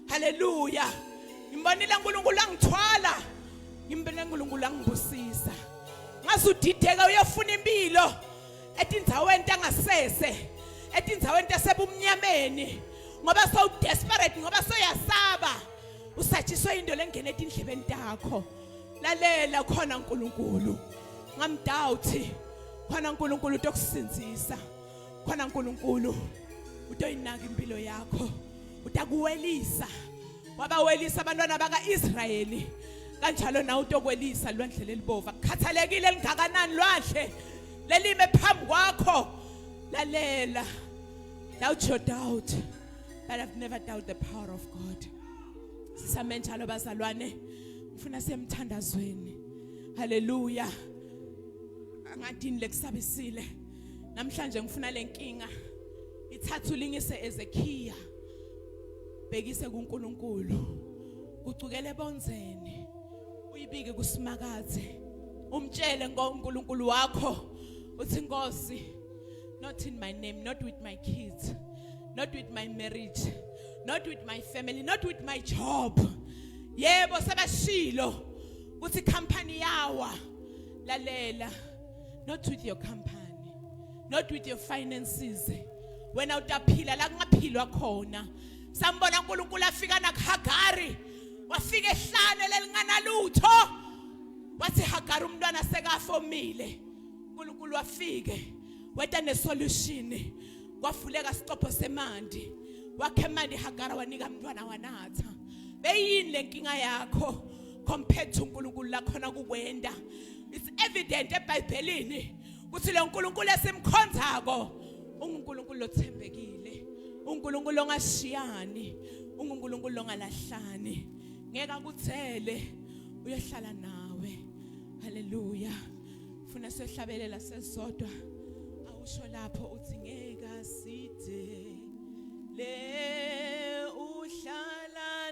Haleluya. Ngimbonile uNkulunkulu angithwala ngimbone uNkulunkulu angibusisa ngazudideka uyofuna impilo etindzaweni engasese etindzaweni tasebumnyameni ngoba so desperate ngoba so yasaba usathiswe into lengene etindlebeni takho. Lalela khona uNkulunkulu ngamdoubt khona uNkulunkulu utokusinzisa khona uNkulunkulu utoyinaka impilo yakho utakuwelisa wabawelisa abantwana bakaIsrayeli kanjalo nawe utokwelisa lwandle lelibova kukhathalekile lingakanani lwandle lelime phambi kwakho. Lalela doubt your doubt but I've never doubted the power of God. Sisamenjalo bazalwane ngifuna semthandazweni. Haleluya. Angadini lekusabisile namhlanje ngifuna lenkinga ithathu lingise Ezekiya bekise kuNkulunkulu kucukele bonzeni uyibike kuSimakade umtshele ngoNkulunkulu wakho uthi Nkosi, not in my name, not with my kids, not with my marriage, not with my family, not with my job. Yebo sebashilo uthi company yawa. Lalela, not with your company, not with your finances. Wena utaphila la kungaphilwa khona. Sambona uNkulunkulu afika nakuHagari wafika ehlane lelingana lutho wathi Hagari umntwana sekafomile. uNkulunkulu wafike weta nesolution kwavuleka sicopho semandi wakhe manje Hagari wanika umntwana wanatha. Beyini lenkinga yakho compared to uNkulunkulu la khona kukwenda. It's evident eBhayibhelini ukuthi lo uNkulunkulu esimkhonzako uNkulunkulu othembekile, uNkulunkulu ongashiyani, uNkulunkulu ongalahlani. Ngeke akuthele uyohlala nawe. Haleluya. Funa sehlabelela sesodwa awusho lapho uthi ngeke aside le uhlala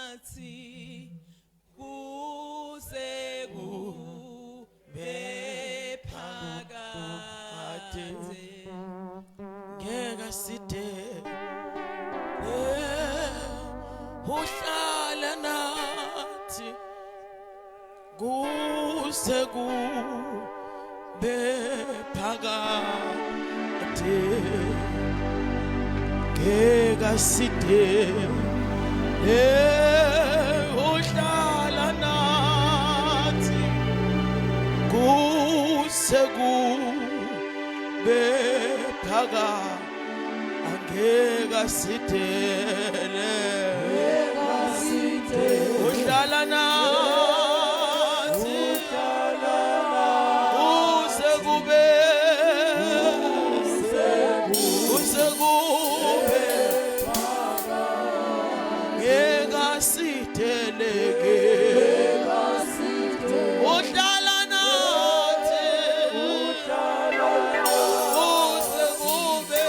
nathi kuze kube phakade ngeke aside uhlala nathi kuze kube phakade ngeke aside uhlala nathi kuze kube phakade angeke aside uhlala nathi kuze kube ngeke asideleke uhlala nathi kuze kube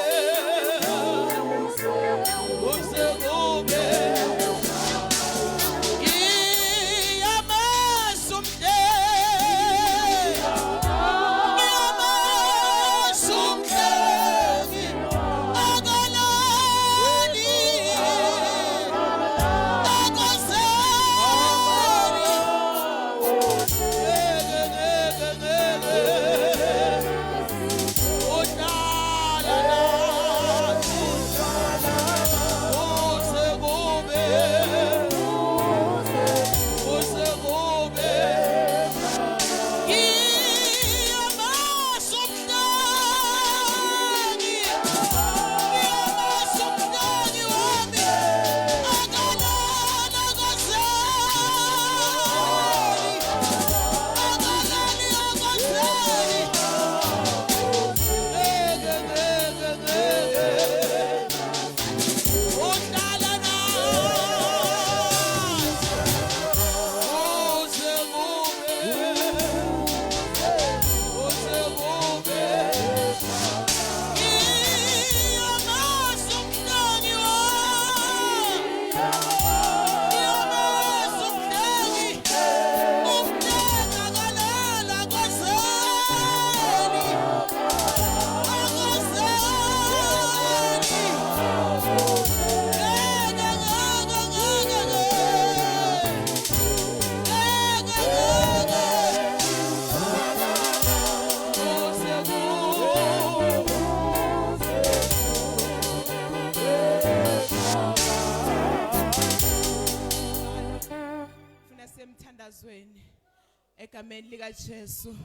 emthandazweni egameni lika Jesu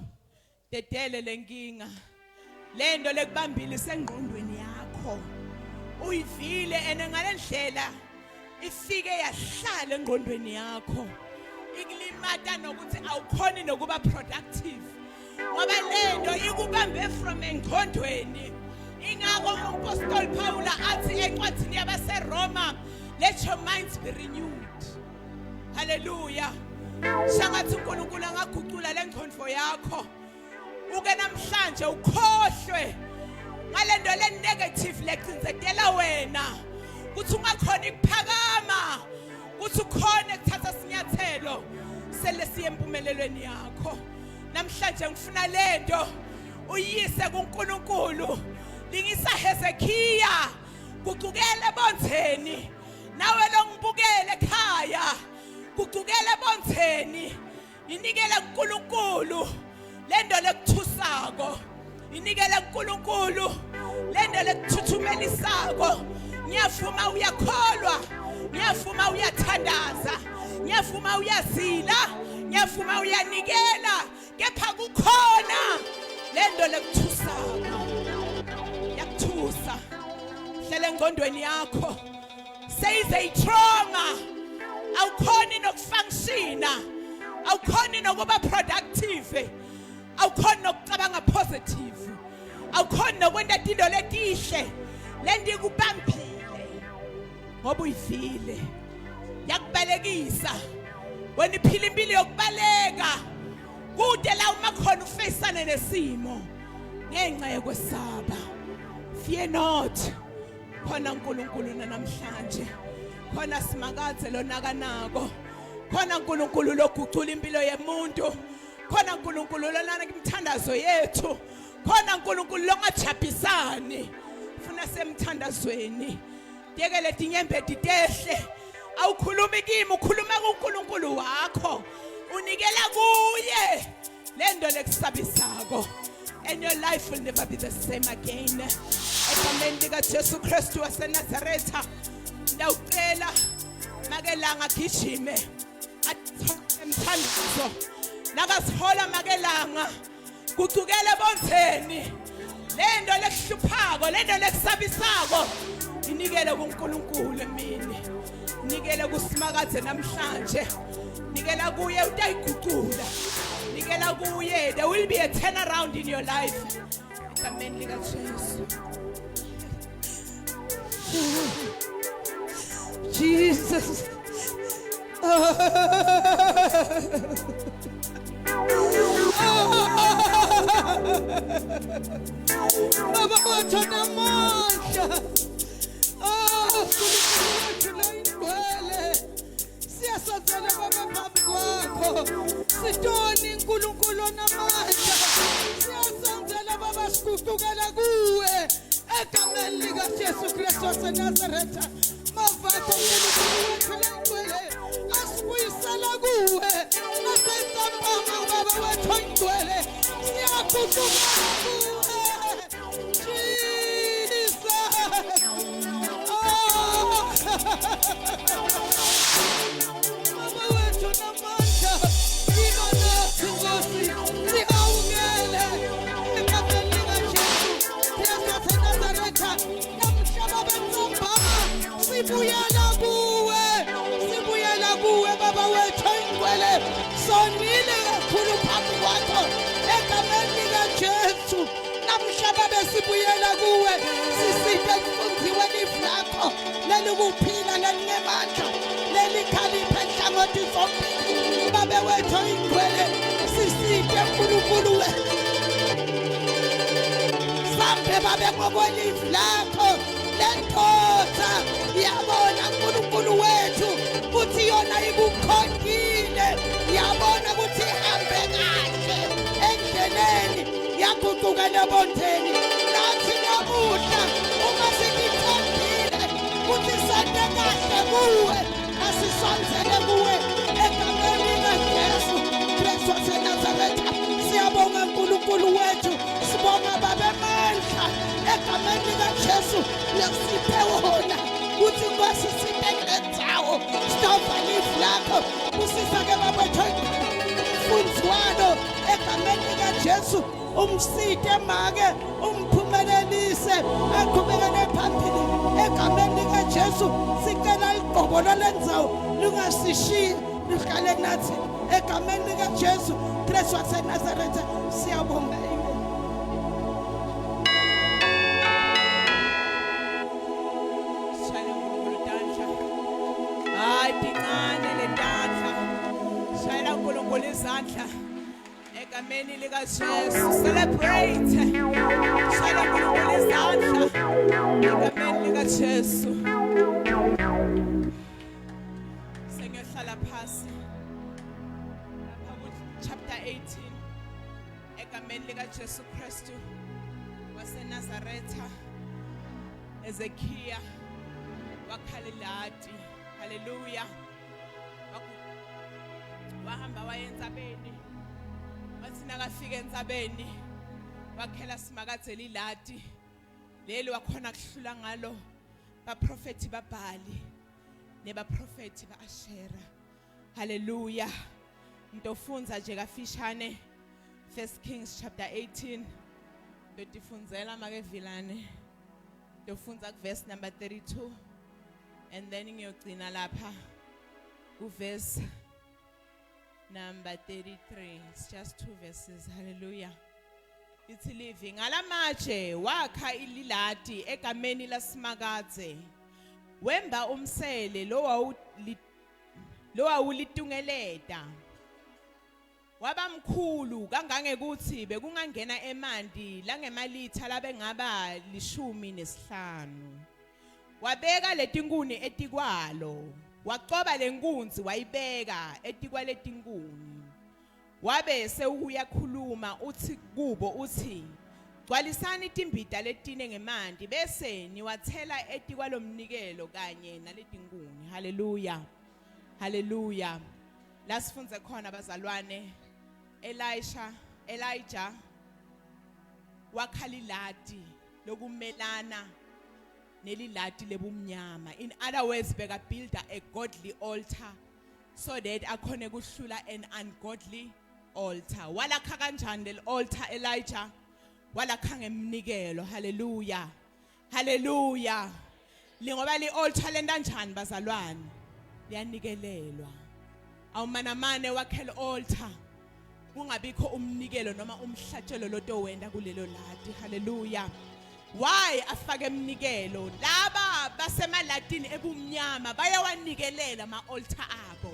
dedele lenkinga lento lekubambile isengqondweni yakho uyivile ene ngalendlela ifike yahlala engqondweni yakho ikulimata nokuthi awukhoni nokuba productive ngoba lento ikubambe from engqondweni ingakho uApostle Paul athi encwadini yabaseRoma let your minds be renewed hallelujah shangathi uNkulunkulu angagucula lengqondo yakho uke namhlanje ukhohlwe ngalendo le negative lecinzetela wena kuthi ungakhona ukuphakama kuthi ukhona ukuthatha sinyathelo selesiye empumelelweni yakho namhlanje ngifuna lento uyise kuNkulunkulu lingisa Hezekiya kucukele bonzeni nawe longibukele ekhaya kucukele bonzeni inikele kuNkulunkulu lento lekuthusako inikele kuNkulunkulu lento lekuthuthumelisako ngiyafuma uyakholwa ngiyafuma uyathandaza ngiyafuma uyazila ngiyafuma uyanikela kepha kukhona lento lekuthusako yakuthusa hlele engqondweni yakho seyize itrauma awukhoni nokufunctiona awukhoni nokuba productive awukhoni nokucabanga positive awukhoni nokwenda into letihle lento ikubambile ngoba uyivile yakubalekisa wena iphila impilo yokubaleka kude la uma khona ufacane nesimo ngenxa yokwesaba fear not khona uNkulunkulu namhlanje khona simakadze lonakanako khona uNkulunkulu logucula impilo yemuntu khona uNkulunkulu lona imthandazo yethu khona uNkulunkulu longajabhisani funa semthandazweni dekele dinyembe ditehle awukhulumi kimi ukhuluma kuNkulunkulu wakho unikela kuye lento lekusabisako and your life will never be the same again egameni lika Jesu Kristu waseNazaretha ndawucela makelanga gijime emthandazo nakasihola makelanga kucukele bonzeni lento lekuhluphako lento lekusabisako inikele kuNkulunkulu emini nikele kusimakadze namhlanje nikela kuye utayigucula nikela kuye there will be a turnaround in your life egameni lika Jesu Jesus Baba wethu namandla siyasazela baba phambi kwakho sitoni uNkulunkulu namandla siyasazela baba sikucukela kuwe egameni lika Jesu Kristu waseNazaretha mavatha uNkulunkulu wethu lengcwele asibuyisela kuwe nasentambama baba wethu oyingcwele siyakucukela kuwe sibuyela kuwe baba wethu oyingcwele sonile kakhulu phambi kwakho egameni lika Jesu namhlanje besibuyela kuwe sisiphe kufunziweni lakho lelikuphila lelingemandla lelikhalipha enhlangothi zombili baba wethu oyingcwele sisiphe uNkulunkulu wethu sambe babe ngokwelifu lakho lendoda yabona uNkulunkulu wethu kuthi yona ikukhonile yabona ukuthi ihambe kahle endleleni yaguqukela bonzeni nathi namuhla uma sikukhombile kuthi sande kahle kuwe asisonzele kuwe egameni lika Jesu Kristu waseNazaretha siyabonga uNkulunkulu wethu sibonga baba mandla egameni lika Jesu lesiphe wona kuthi kwasisiphe kule ndawo stop life lakho usisake baba wethu likaJesu umside make umphumelelise aqhubekele phambili egameni likaJesu sicela igqobolo lendzawo lingasishiyi lihlale nathi egameni likaJesu Kristu waseNazaretha siyabonga amen. Egameni likaJesu celebrate shaya uNkulunkulu izandla egameni likaJesu sengiyohlala phasi lapha ku chapter 18 egameni likaJesu Kristu waseNazaretha Ezekiya wakhalilati haleluya wahamba wayentsabeni wathina kafika entsabeni wakhela simakatheli ilati leli wakhona kuhlula ngalo baprofeti babhali nebaprofeti baAshera haleluya ntofunza nje kafishane 1 Kings chapter 18 ndotifunzela makevilane ndofunza kuverse number 32 and then ngiyogcina lapha kuverse number 33. It's just 2 verses. Hallelujah. It's living. Alamache wakha ililati egameni laSimakadze. Wemba umsele lo awulitungeleta. Waba mkhulu kangangekuthi bekungangena emanti langemalitha labengaba 15. Wabeka letinkuni etikwalo. Waqoba lenkunzi wayibeka etikwaletinkuni wabe sewuyakhuluma uthi kubo uthi gcwalisani timbita letine ngemanti bese niwathela etikwalomnikelo kanye naletinkuni haleluya haleluya lasifunze khona bazalwane Elijah wakhalilati lokumelana nelilati lebumnyama. In other words, beka build a godly altar so that akhone kuhlula an ungodly altar. Walakha kanjani le altar Elijah? Walakha ngemnikelo. Hallelujah. Hallelujah. Lingoba li altar lenda njani bazalwane? Liyanikelelwa. Awumanamane wakhela altar. Kungabikho umnikelo noma umhlatshelo loto wenda kulelo lati. Hallelujah. Why afake emnikelo laba basemalatini ebumnyama bayawanikelela ama altar abo.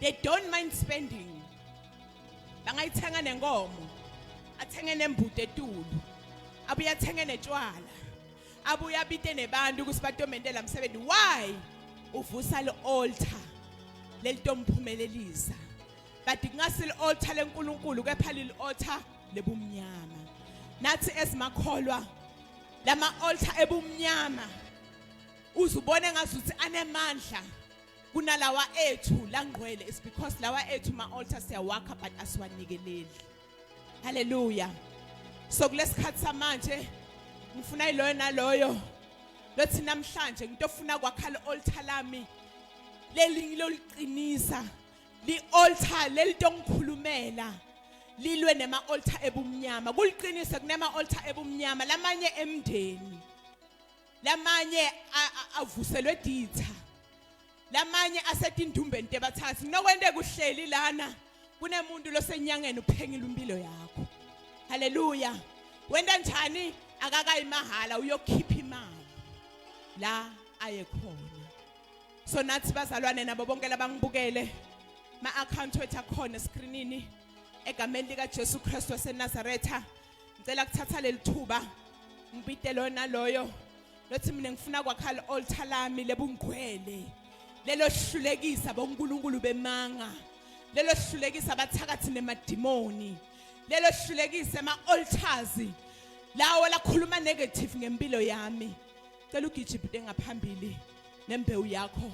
They don't mind spending. Bangayithenga nenkomo, athenge nembude etulu, abuya athenge netshwala, abuya abite nebantu kusibatomentela umsebenzi. Why uvusa le altar lelitomphumelelisa? But kungasi le altar leNkulunkulu kepha le altar lebumnyama. Nathi esimakholwa lama altar ebumnyama uzubone ngazuthi anemandla kunalawa ethu langqwele. It's because lawa ethu ma altar siyawakha but asiwanikeleli. Hallelujah. So kulesikhathi samanje ngifuna iloyo naloyo lothi namhlanje ngitofuna kwakha le altar lami leli ngiloliqinisa li altar lelitongikhulumela lilwe nema altar ebumnyama kuliqinise kunema altar ebumnyama lamanye emndeni lamanye avuselwe ditha lamanye asetindumbeni tebathathu nokwende kuhleli lana kunemuntu losenyangeni uphengile impilo yakho. Hallelujah. Wenda njani akakayimahala uyokhipha imali la ayekhona. So nathi bazalwane nabo bonke labangibukele ma account wethu akhona screenini egameni lika Jesu Kristu waseNazaretha ngicela ukuthatha lelithuba ngibite lona loyo lothi mina ngifuna kwakha altar lami lebungqwele lelo hlulekisa bonkulunkulu bemanga lelo hlulekisa abathakathi nemadimoni lelo hlulekisa ama altars lawo lakhuluma negative ngempilo yami. Cela ugijibute ngaphambili nembewu yakho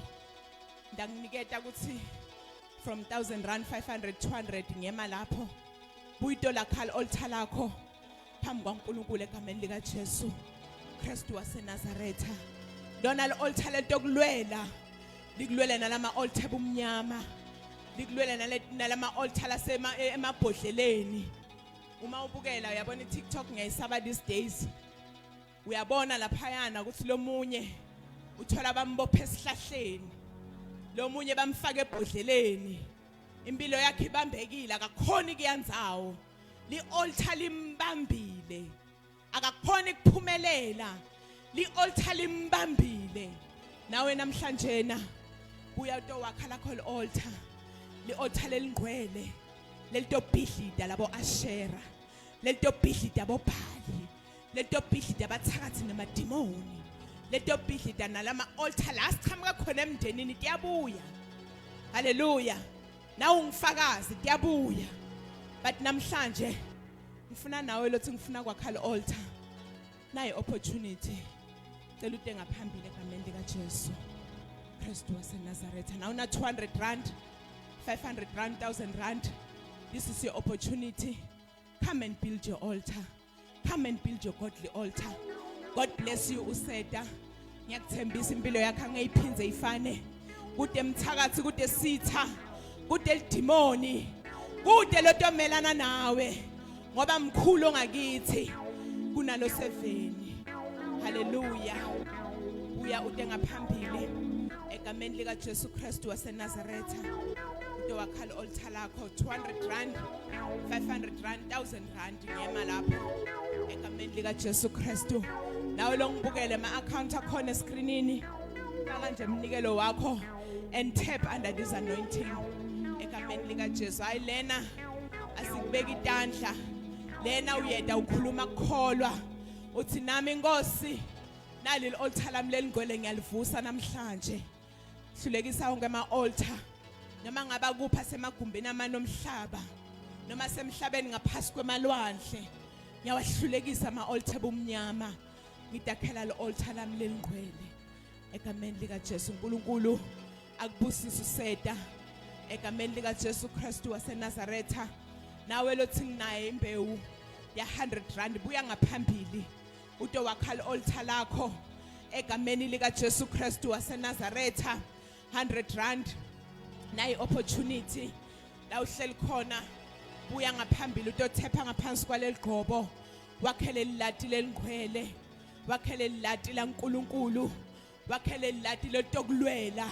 ndanginiketa ukuthi from 1000 rand 500 200 ngema lapho buyito lakhala altar lakho phambi kwaNkulunkulu egameni lika Jesu Kristu waseNazaretha. Lona le altar letokulwela likulwela nalama altar ebumnyama likulwela nalama altar lasema emabhodleleni uma ubukela uyabona iTikTok ngiyayisaba these days uyabona laphayana ukuthi lo munye uthola bambophe esihlahleni lo munye bamfaka ebhodleleni impilo yakhe ibambekile akakhona kuyanzawo li-altar limbambile akakhona ukuphumelela li-altar limbambile nawe namhlanje na buya to wakha lakho le-altar li-altar lelingcwele lelito bhidlida labo Ashera lelito bhidlida boBhali lelito bhidlida abathakathi namadimoni lelito bhidlida nalama altar la sichamuka khona emndenini tiyabuya haleluya nawe ungifakazi tiyabuya but namhlanje ngifuna nawe lothi ngifuna kwakha le-altar nayi opportunity cela ude ngaphambili egameni likaJesu Kristu waseNazaretha now na 200 rand 500 rand 1000 rand. This is your opportunity. Come and build your altar. Come and build your godly altar. God bless you useda. Ngiyakuthembisa impilo yakho angeyiphinze ifane. Kude emthakathi kude sitha. Kude lidimoni. Kude lotomelana nawe. Ngoba mkhulu ngakithi kunalo 7. Hallelujah. Uya ude ngaphambili egameni lika Jesu Kristu waseNazaretha. Wakhala altar lakho 200 rand 500 rand 1000 rand ngema lapho egameni lika Jesu Kristu nawe lo ngibukele ama account akhona escreenini faka nje umnikelo wakho and tap under this anointing egameni lika Jesu hayi lena asikubeka itandla lena uyeda ukhuluma kukholwa uthi nami inkosi naleli altar lami lelingcwele ngiyalivusa namhlanje hlulekisa wonke ama altar noma ngaba kupha semagumbeni amanomhlaba noma semhlabeni ngaphasi kwemalwandle ngiyawahlulekisa ama-altar bomnyama ngidakhela le-altar lami lelingcwele egameni lika Jesu uNkulunkulu akubusise useda egameni lika Jesu Kristu waseNazaretha nawe lothi nginaye imbewu ya 100 rand buya ngaphambili uto wakha le-altar lakho egameni lika Jesu Kristu waseNazaretha 100 rand nayi opportunity la uhleli khona buya ngaphambili utothepha ngaphansi kwaleligqobo wakhele lilati lelingcwele wakhele lilati laNkulunkulu wakhele lilati lotokulwela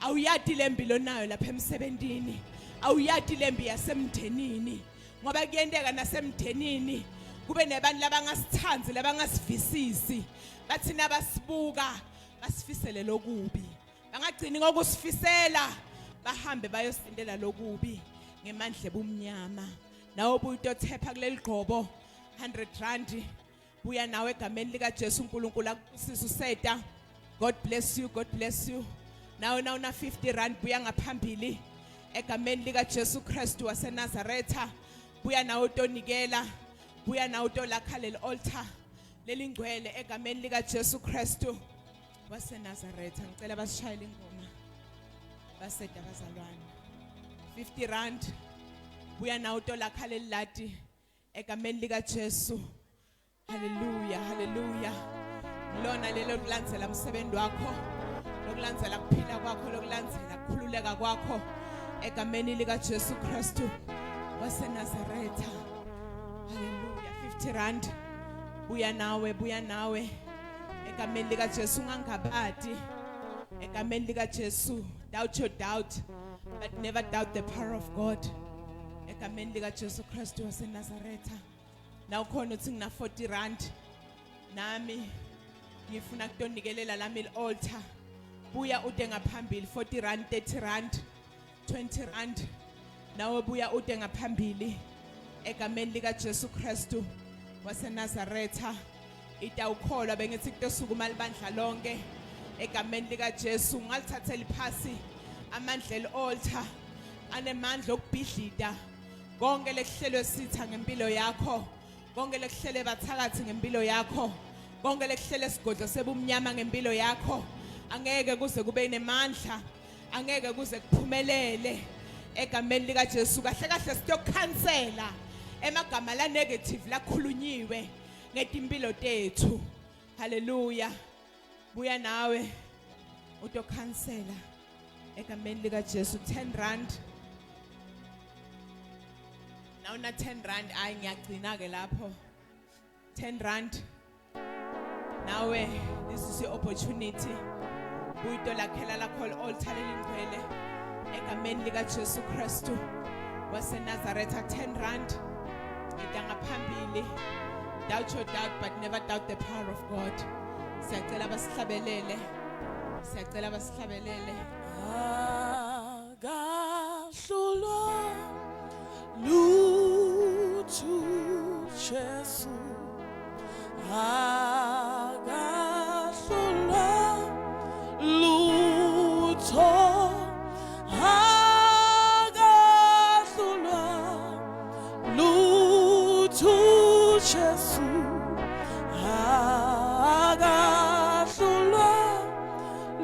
awuyati lempilo nayo lapha emsebentini awuyati lembi yasemndenini ngoba kuyenteka nasemndenini kube nebantu labangasithanzi labangasivisisi bathi nabasibuka basifisele lokubi bangagcini ngokusifisela bahambe bayosindela lokubi ngemandla ebumnyama nawo buyothepha kuleli gqobo 100 rand buya nawe egameni lika Jesu uNkulunkulu akusisa useta God bless you nawe na 50 rand buya ngaphambili egameni lika Jesu Kristu waseNazaretha buya nawe utonikela buya nawe utolakha leli altar lelingcwele egameni lika Jesu Kristu waseNazaretha ngicela basishayele ingoma baseda bazalwane 50 rand buya nawe utolakha leli lati egameni lika Jesu haleluya ngilona lelo kulandzela umsebenzi wakho lokulandzela kuphila kwakho lokulandzela kukhululeka kwakho egameni lika Jesu Kristu waseNazaretha haleluya 50 rand buya nawe egameni lika Jesu ungangabati egameni lika Jesu doubt your doubt but never doubt the power of God egameni lika Jesu Kristu waseNazaretha na ukhona uthi ngina 40 rand nami ngifuna kutonikelela lami i-altar buya ude ngaphambili 40 rand 30 rand 20 rand nawe buya ude ngaphambili egameni lika Jesu Kristu waseNazaretha itawukholwa bengithi kutosukuma libandla lonke egameni lika Jesu ngalithathela phasi amandla e-altar anemandla okubhidlida konke lekuhlelwe sitha ngempilo yakho konke lekuhlele bathakathi ngempilo yakho konke lekuhlele sigodlo sebumnyama ngempilo yakho angeke kuze kube nemandla angeke kuze kuphumelele egameni lika Jesu kahle kahle sitokhansela emagama la negative lakhulunyiwe ngetimpilo tethu haleluya buya nawe utokhansela egameni lika Jesu 10 rand Now na 10 rand ay ngiyagcina ke lapho. 10 rand. Now this is your opportunity. Uyito lakhela lakho altar lelingcwele egameni lika Jesu Kristu wase Nazareth 10 rand. Ngidanga phambili. Doubt your doubt but never doubt the power of God. Siyacela basihlabelele. Siyacela basihlabelele. Agahlulwa lutho Jesu agahlulwa lutho agahlulwa lutho Jesu agahlulwa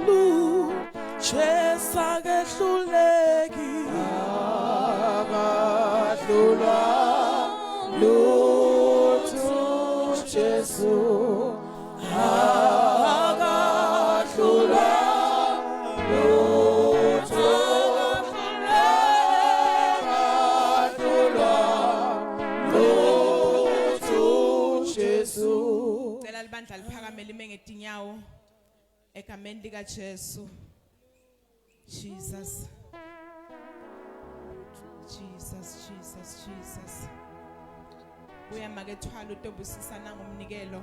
lutho akehluleki agahlulwa lutho Jesu agahlulwa lutho agahlulwa lutho Jesu. Cela libandla liphakame lime ngetinyawo egameni lika Jesu. Jesus. Jesus, Jesus, Jesus. Uyamake thwala utobusisana ngomnikelo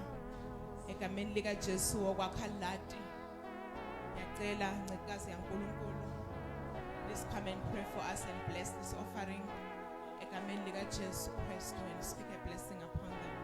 egameni lika Jesu okwakha lati. Ngiyacela ncikazi yaNkulunkulu. Please come and pray for us and bless this offering egameni lika Jesu Kristu and speak a blessing upon them.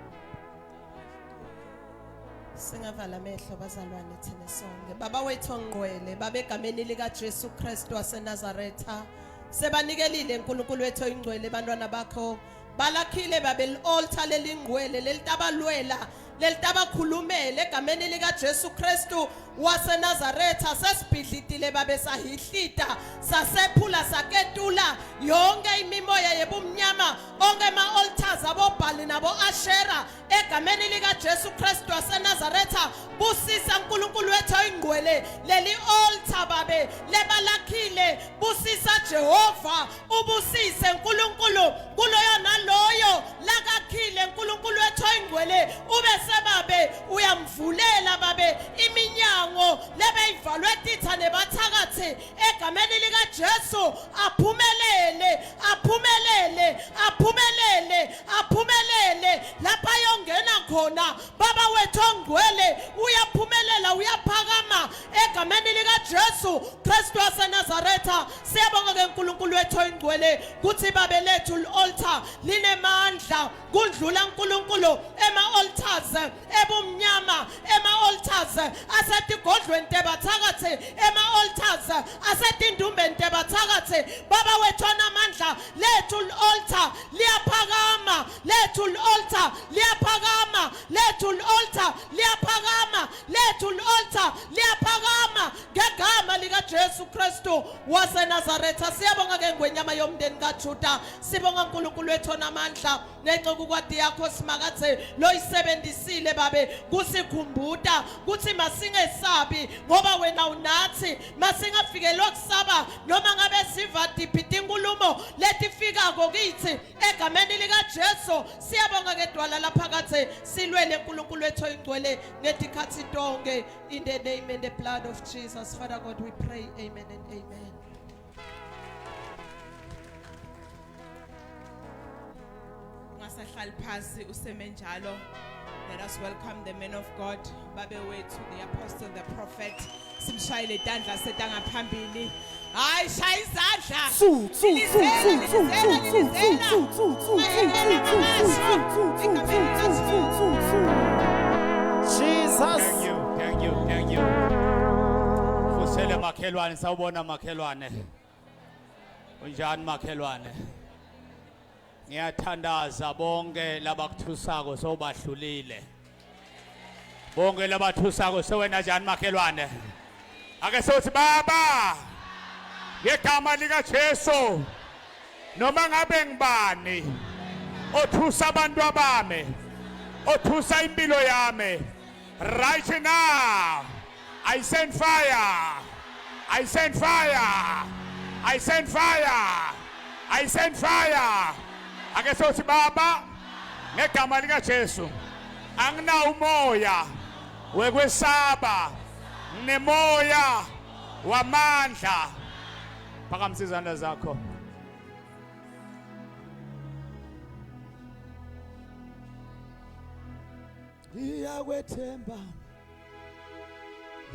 Singavala amehlo bazalwane thina sonke. Baba wethu ongqwele, baba egameni lika Jesu Kristu waseNazaretha. Sebanikelile uNkulunkulu wethu oyingcwele bantwana bakho. Balakhile babe altar lelingcwele lelitabalwela lelitabakhulumele egameni lika Jesu Kristu waseNazaretha sesibhidlitile babe sahihlita sasephula saketula yonke imimoya yebumnyama onke ama altars abobhali nabo Ashera egameni lika Jesu Kristu waseNazaretha busisa uNkulunkulu wethu oyingcwele leli altar babe lebalakhile busisa Jehova ubusise uNkulunkulu kuloyo naloyo lakakhile uNkulunkulu wethu oyingcwele ubesebabe uyamvulela babe iminyango lebeyivalwe titha nebathakathi egameni lika Jesu aphumelele aphumelele aphumelele aphumelele lapha yongena khona baba wethu ongcwele uyaphumelela uyaphakama egameni lika Jesu Kristu waseNazaretha. Siyabonga ke uNkulunkulu wethu oyingcwele kuthi babe lethu altar linemandla kudlula uNkulunkulu ema altars ebumnyama ema altars asetigodlweni tebathakathi ema altars asetindumbeni tebathakathi baba wethu onamandla lethu altar liyaphakama lethu altar liyaphakama lethu altar liyaphakama lethu altar liyaphakama ngegama lika Jesu Kristu waseNazaretha. Siyabonga ke ngwenyama yomndeni kaJuda. Sibonga uNkulunkulu wethu onamandla nenxuku kwadi yakho simakathe loyisebenzisile babe kusikhumbuta kuthi masingesabi ngoba wena unathi masingafikelwa kusaba noma ngabe siva diphi inkulumo letifika kokithi egameni lika Jesu. Siyabonga ke dwala lapha kathe silwele uNkulunkulu wethu oyingcwele ngetikhathi tonke in the name and the blood of Jesus. Father God, we pray, amen and amen. Ungasahlali phasi useme njalo. Let us welcome the men of God, babe wethu, the apostle, the prophet. Simshayile idandla setanga phambili. Hayi shaya izandla. Jesus. Thank you. Fusele makhelwane sawubona makhelwane. Unjani makhelwane? Ngiyathandaza bonke labakuthusako sobahlulile. Bonke labathusako sewena njani makhelwane? Ake sothi baba. Ngegama lika Jesu. Noma ngabe ngibani othusa abantu abame. Othusa impilo yami. Right now. I send fire. I send fire. I send fire. I send fire. ake sothi baba ngegama lika Jesu anginawo umoya wekwesaba nemoya wamandla phakamisa izandla zakho Iyakwethemba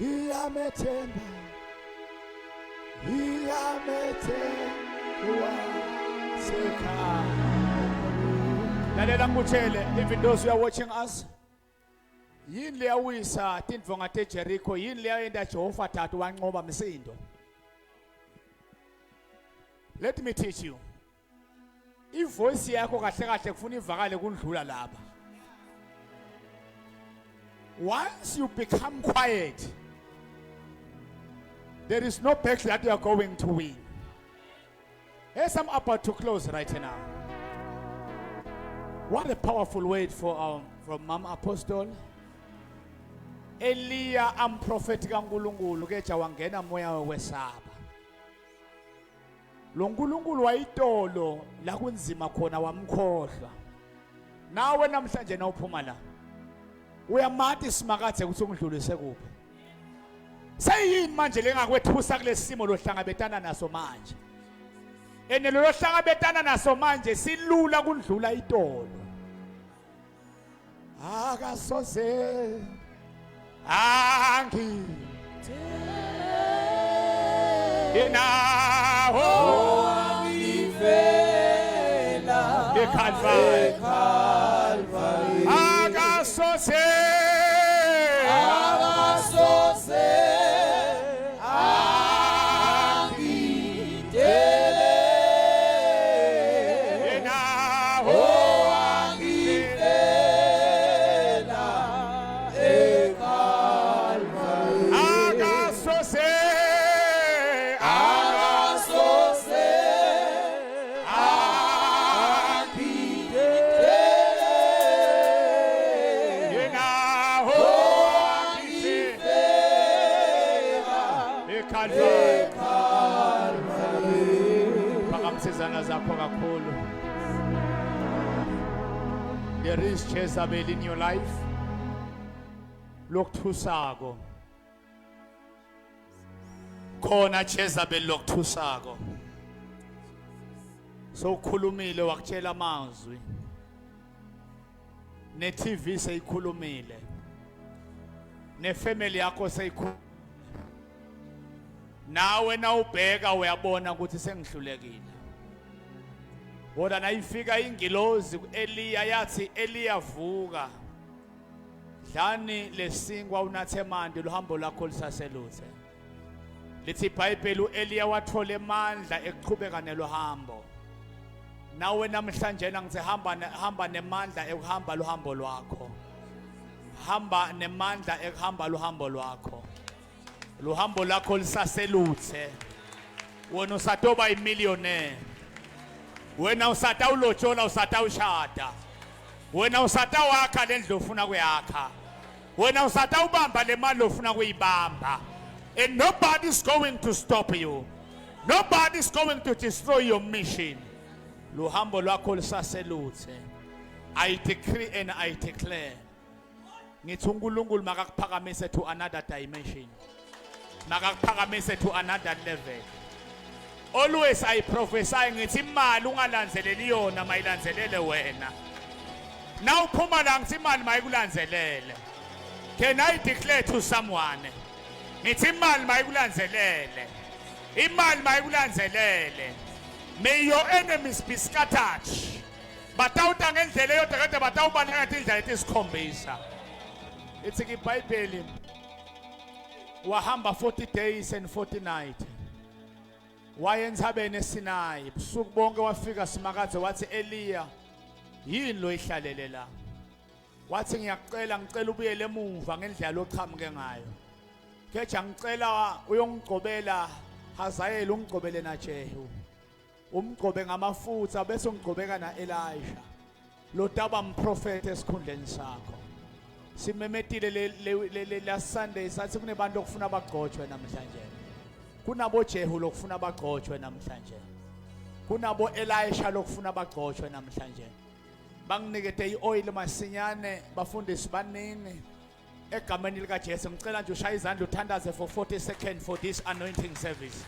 Iyamethemba Sekhaya lalela ngikutshele even those who are watching us yini leyawisa tindvo ngate Jericho yini leyayenda Jehova thathu wanqoba msindo. Let me teach you. Ivoice yakho kahle kahle kufuna ivakale kundlula lapha. Once you become quiet, there is no battle that you are going to win. Yes, I'm about to close right now. What a powerful word from Mama Apostle. Eliya amprofeti kaNkulunkulu ke jawangena moya wesaba. Lo nkulunkulu wayitolo la kunzima khona wamkhohlwa. Nawe namhlanje nawuphuma la. Uyamathi simakathe ukuthi ungidlulise kuphi. Sayini manje lengakwethusa kulesimo lohlangabetana naso manje. Ene lo hlangabetana naso manje silula kundlula itolo. Akasoze angi Inaho angifela eKalvari eKalvari akasoze angidele Inaho angifela eKalvari akasoze Inaho eKalvari phakamsizana zakho kakhulu. There is Jezebel in your life. Lokthusako. Khona Jezebel lokthusako. So ukhulumile wakutshela amazwi. Ne TV seyikhulumile. Ne family yakho seyikhulumile. Nawe nawubheka uyabona ukuthi sengihlulekile. Kodwa nayifika ingilozi kuEliya yathi Eliya vuka. Dlani lesingwa unathe manje lohambo lakho lisaseluthe. Lithi iBhayibheli uEliya wathola amandla ekuqhubeka nelohambo. Nawe namhlanje ngithi hamba nemandla ekuhamba lohambo lwakho. Hamba nemandla ekuhamba lohambo lwakho. Lohambo lakho lisaseluthe. Wena usatoba imillionaire. Wena usata ulojola usata ushada. Wena usata wakha lendlu ufuna kuyakha. Wena usata ubamba le mali ufuna kuyibamba. And nobody's going to stop you. Nobody's going to destroy your mission. Lohambo lwakho lisaseluthe. I decree and I declare. Ngithi uNkulunkulu makakuphakamise to another dimension. Makakuphakamise to another level. Always I prophesy ngithi imali ungalanzeleli yona mayilanzelele wena. Now phuma la ngithi imali mayikulanzelele. Can I declare to someone? Ngithi imali mayikulanzelele. Imali mayikulanzelele. May your enemies be scattered. Batawuta ngendlela yodwa kade batawubana ngathi indlela esikhombisa. Ithi iBhayibheli wahamba 40 days and 40 nights. Wayentabeni eSinayi busuku bonke wafika simakade wathi Eliya yini lo ihlalele la. Wathi ngicela ubuyele emuva ngendlela oqhamuke ngayo. Keja ngicela uyongigcobela Hazayeli ungigcobele na Jehu. Umgcobe ngamafutha bese ungigcobeka na Elisha. Lo daba umprofeti esikhundleni sakho. Simemetile le last Sunday sathi kunebantu okufuna bagcotshwe namhlanje. Kunabo Jehu lokufuna bagcotshwe namhlanje. kunabo Elisha lokufuna bagcotshwe namhlanje banginikete ioil masinyane bafundisi baningi egameni lika Jesu ngicela nje ushaya izandla uthandaze for 40 seconds for this anointing service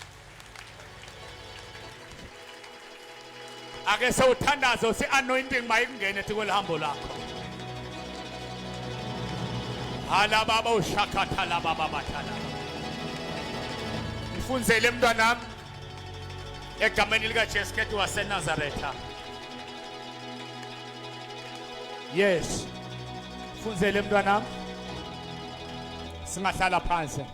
ake sewuthandaze usi anointing mayingene ethi kwelihambo lakho hala baba ushakatha la baba bathala mfunzele mntwanami egameni lika Jesu Kristu waseNazaretha yes mfunzele mntwanami singahlala phansi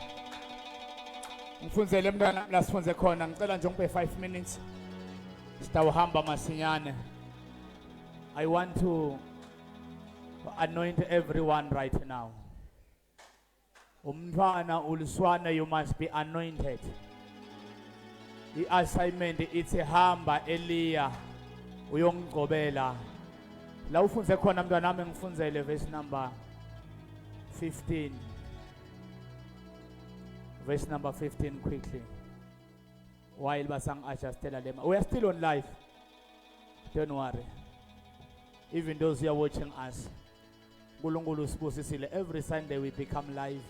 mfunzele mntwanami la sifunze khona ngicela nje ngibe 5 minutes sitawuhamba masinyane I want to anoint everyone right now umntwana uliswana you must be anointed the assignment it's hamba Eliya uyongigcobela la ufunze khona mntwanami ngifunzele verse number 15 verse number 15 quickly while basang adjustela lema we are still on live don't worry even those who are watching us uNkulunkulu usibusisile every Sunday we become live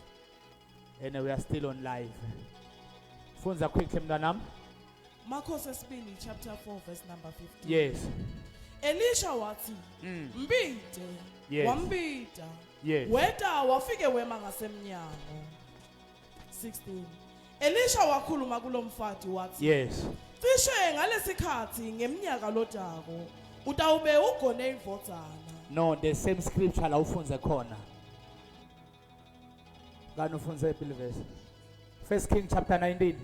and we are still on live funza quickly mntanami Marko sesibili chapter 4 verse number 15. yes Elisha wathi mbide Yes. wambida Yes. weda wafike wema ngasemnyango 16 Elisha wakhuluma kulomfati wathi yes cishe ngalesikhathi ngeminyaka lodako utawube ugone ivodzana no the same scripture la ufunze khona ngani ufunze iphili verse 1 King chapter 19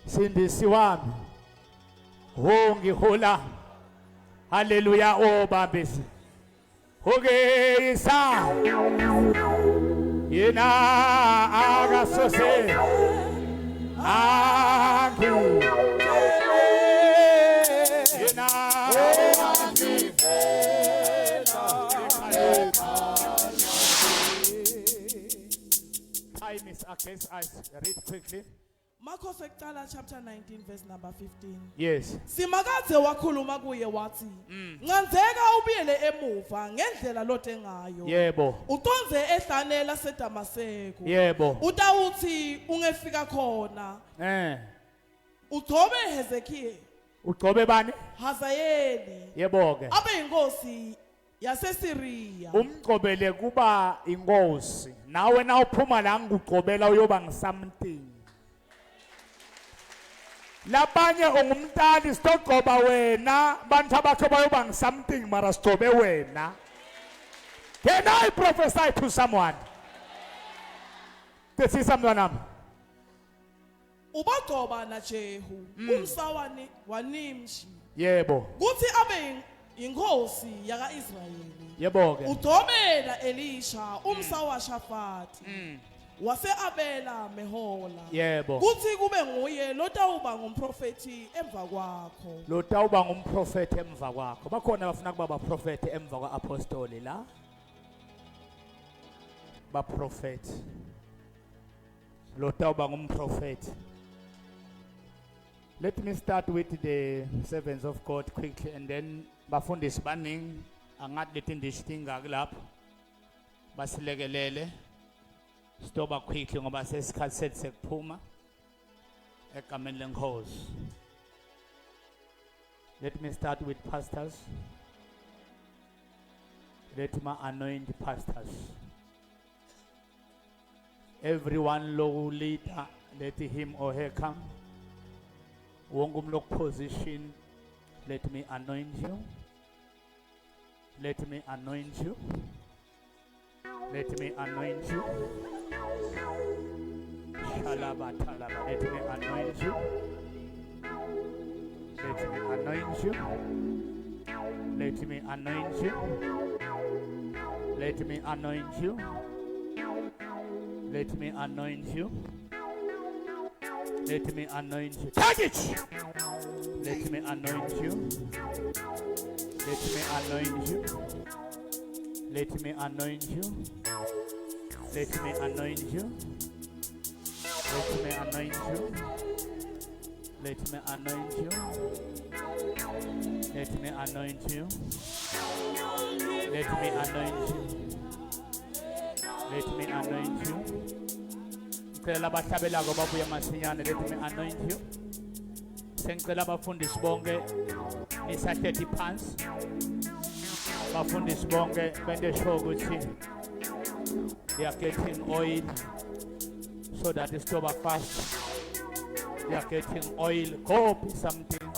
sindisi wami ngihola haleluya obabesi isa yena akasose angi yena time is against us read quickly Marko sekuqala chapter 19 verse number 15 yes Simakadze wakhuluma kuye wathi nganzeka ubuyele emuva ngendlela lode ngayo yebo uconze ehlane laseDamaseko yebo utawuthi ungefika khona ugcobe Hezekiya ugcobe bani Hazayeli yebo ke abe inkosi yaseSiriya umgcobele kuba inkosi nawe na uphuma la ngigcobela uyoba ngisomething labanye ungumntali sitogcoba wena bantu abakho bayoba ngisomething mara sigcobe wena can I prophesy to someone this is someone ubagcoba na Jehu umsawani waNimshi yebo kuthi abe inkosi yaka Israyeli yebo ke udobela Elisha umsawa Shafati wase abela Mehola yebo kuthi kube nguye lotawuba ngumprofeti emva kwakho lo tawuba ngumprofeti emva kwakho bakhona bafuna kuba abaprofeti emva kwaapostoli la baprofeti lo tawuba ngumprofeti let me start with the servants of God quickly and then bafundisi baningi angathi lethi ndishinga kulapho basilekelele stoba quickly ngoba sesikhathi sethu sekuphuma egameni lenkosi let me start with pastors let me anoint pastors everyone low leader let him or her come wonke umloku position let me anoint you let me anoint you let me anoint you shalaba talaba let me anoint you let me anoint you let me anoint you let me anoint you let me anoint you let me anoint you take it let me anoint you let me anoint you let me anoint you let me anoint you Let me anoint you. Let me anoint you. Let me anoint you. Let me anoint you. Let me anoint you. Ngicela abahlabelako babuye masinyane. Let me anoint you. Sengicela abafundisi bonke nisahlethi phansi. Abafundisi bonke bende sure ukuthi they are getting oil so that it's over fast. They are getting oil. Go pick something.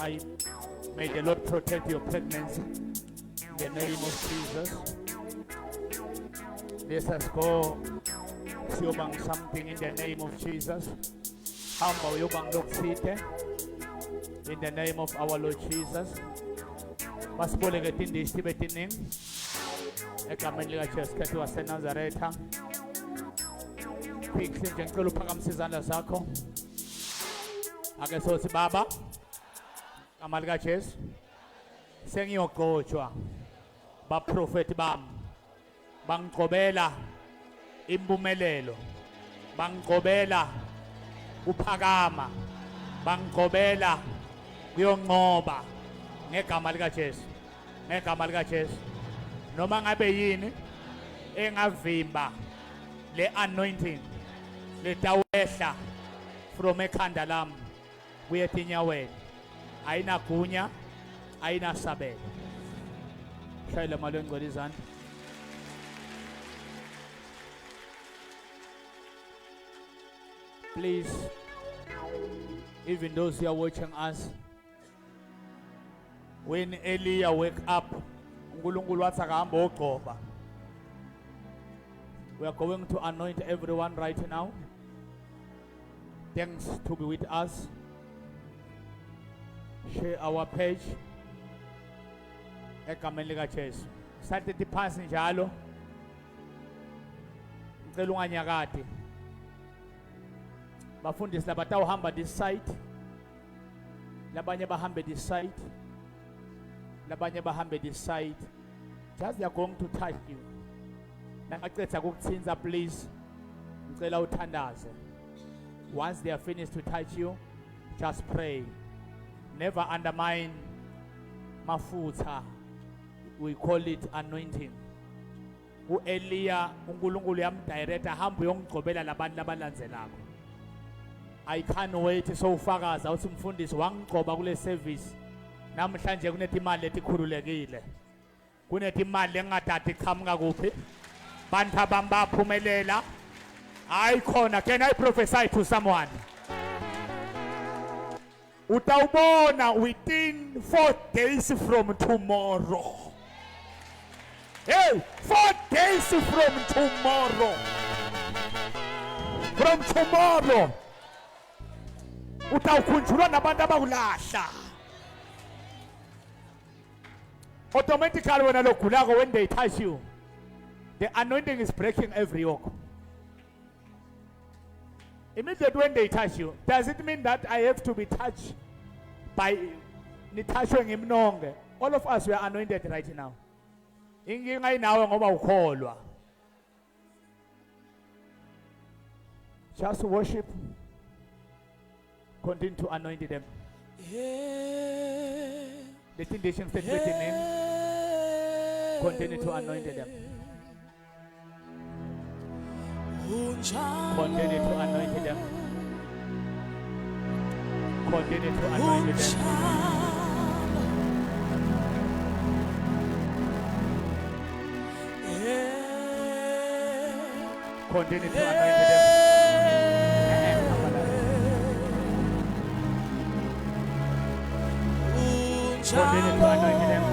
May the Lord protect your pregnancy. In the name of Jesus. Let us go. Siyobang something in the name of Jesus. Hamba uyobang lokusithe. In the name of our Lord Jesus. Basiboleke indishti betiningi. Egameni likaJesu Kristu waseNazaretha. Phikhle nje ngicela uphakamise izandla zakho. Ake sothi baba. Igama likaJesu. Sengiyogqotshwa baprofeti bami. Bangiqobela impumelelo. Bangiqobela uphakama. Bangiqobela kuyonqoba ngegama likaJesu. Ngegama likaJesu. Noma ngabe yini engavimba le anointing letawehla from ekhanda lami kuye tinyaweni. Ayinagunya, ayinasabelo. Shayela malo ngcwele izandla. Please, even those who are watching us, when Elijah wake up, uNkulunkulu wathi akahamba ogcoba. We are going to anoint everyone right now. Thanks to be with us. Share our page. Egameni likaJesu. Sathe phansi njalo. Ngicela unganyakade. Bafundisi labatawuhamba this side. Labanye bahambe this side. Labanye bahambe this side. Just they are going to touch you. Nangacetha ukuthinza please. Ngicela uthandaze. Once they are finished to touch you, just pray. Never undermine mafutha. We call it anointing. U-Eliya uNkulunkulu yamdirecta hamba uyongigcobela labantu labalandzelako. I can't wait so ufakaza uthi umfundisi wangigcoba kule service. Namhlanje kunethi imali etikhululekile. Kunethi imali engathathi iqhamuka kuphi. Bantu abambaphumelela. Ayikhona. Can I prophesy to someone? Utawubona within 4 days from tomorrow. Hey, 4 days from tomorrow. From tomorrow. Utawukhunjulwa nabantu abakulahla. Automatically when alogulako when they touch you, the anointing is breaking every yoke. Immediately when they touch you, does it mean that I have to be touched by nitashwe ngimnonge? All of us we are anointed right now. Inkinga inawe ngoba ukholwa. Just worship. Continue to anoint them. The conditions that written in. Continue to anoint them. Continue to anoint them. Continue to anoint them. Continue to anoint them. Continue to anoint them. Continue to anoint them.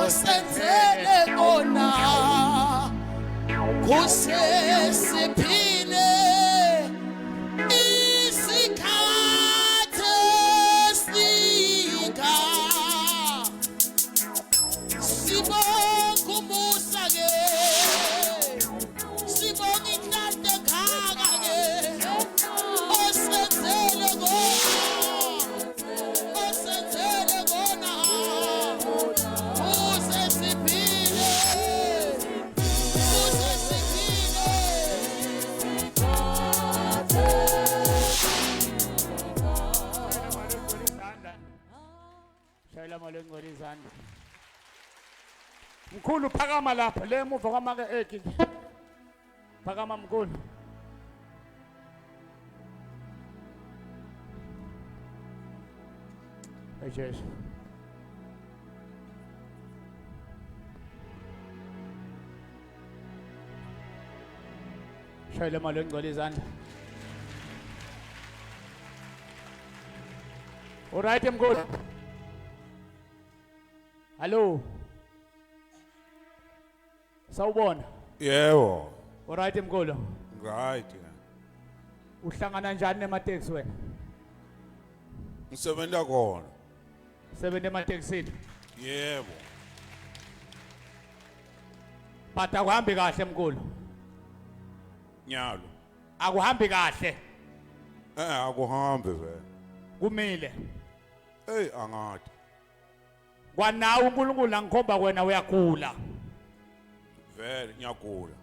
osenzele kona kusesiphile isikhathi esika sibonga umusa ke sibonga inhlanhla engaka ke osenzele kona kusesiphile shayela malengcwele izandla mkhulu phakama lapha le muva kwamake eki phakama mkhulu Jesu shayela malengcwele izandla alright mkhulu Hello. Sawubona. Yebo. Alright mkhulu. Right. Uhlangana njani nemateksi wena? Ngisebenza khona. Sebenza emateksini. Yebo. But akuhambi kahle mkhulu. Nyalo. Akuhambi kahle. Akuhambi vele. Kumile. Hey angathi. Kwanawe uNkulunkulu angikhomba wena uyagula. Vele ngiyagula.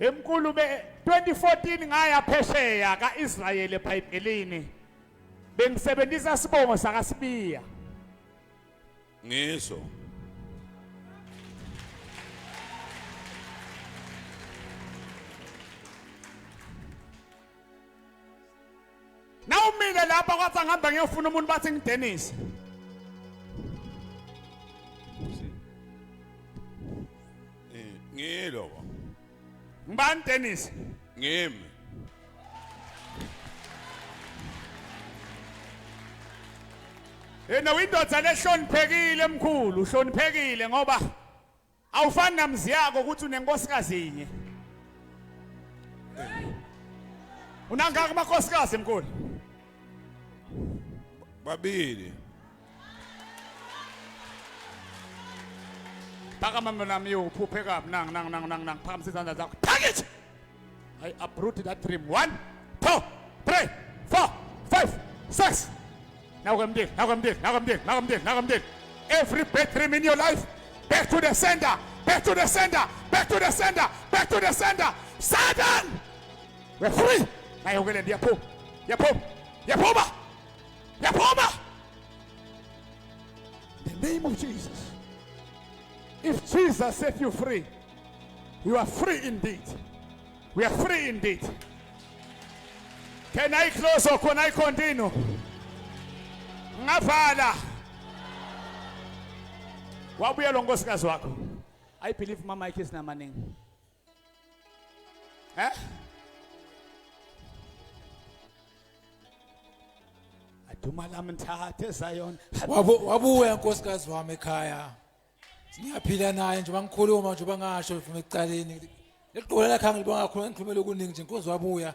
Emkhulu be 2014 ngaya phesheya kaIsrayeli eBhayibhelini. Bengisebenzisa sibongo sakaSibiya. Ngisho. Nawumile lapha kwathi angihamba ngiyofuna umuntu bathi ngiDennis. Ngilo. Ngibani Dennis? Ngimi. Yena windoda lehloniphekile emkhulu, uhloniphekile ngoba awufani namzi yako ukuthi unenkosikazi inye. Unangaka amakhosikazi emkhulu? Babili. Phakama mna nami uphuphe kabi nang phakamisa izandla zakho. Target. I uproot that dream. 1 2 3 4 5 6. Now I'm dead. Every bad dream in your life, back to the sender. Satan, we're free. Now you're going to Yapoma. The name of Jesus. If Jesus set you free, you are free indeed. We are free indeed. Can I close or can I continue? Ngavala. Wabuya lo nkosikazi wakho. I believe mama ikhe sinamaningi. Aduma lami mthathe Zion. Wabuya nkosikazi wami ekhaya. Siyaphila naye nje bangikhuluma nje bangasho ufuna ekuqaleni. Liqolela khanga libonga kakhulu ngikhulumela okuningi nje inkosi wabuya.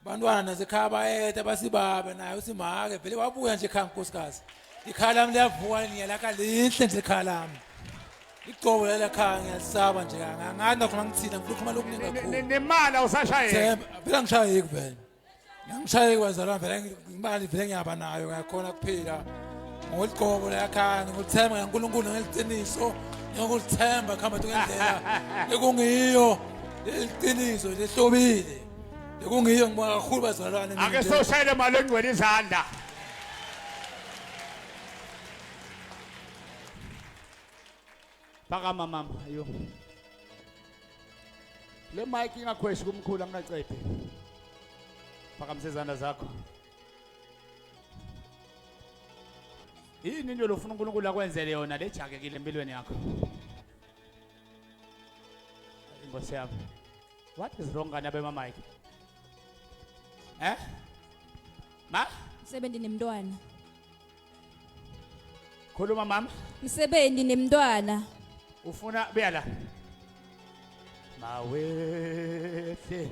Bantwana nasekhaya bayethe basibabe naye usimake vele wabuya nje ekhaya nkosikazi. Ikhaya lami liyavuka ngiyalaka lihle nje ekhaya lami. Liqolela khanga ngiyasaba nje ngani nakhona ngithina ngikhuluma lokuningi kakhulu. Nemali awusashayeka. Vele ngishayeki vele. Ngishayeki wazalwa vele imali vele ngiyaba nayo ngakhona kuphila. Ngoliqobo la khaya ngikuthemba ngaNkulunkulu ngeliqiniso ngokulithemba khamba ngendlela ekungiyo leqiniso lehlobile ekungiyo ngibonga kakhulu bazalwane ake soshayele imali engcwele izandla Phakama mama ayo le mic ingakhweshi kumkhulu angacede Phakamisa izandla zakho Yini nje lofuna uNkulunkulu akwenzele yona lejakekile empilweni yakho Inkosi yami What is wrong ngana bema mic Ma Msebenzi nemntwana. Khuluma mama. Msebenzi nemntwana. Ufuna buya la. Mawehle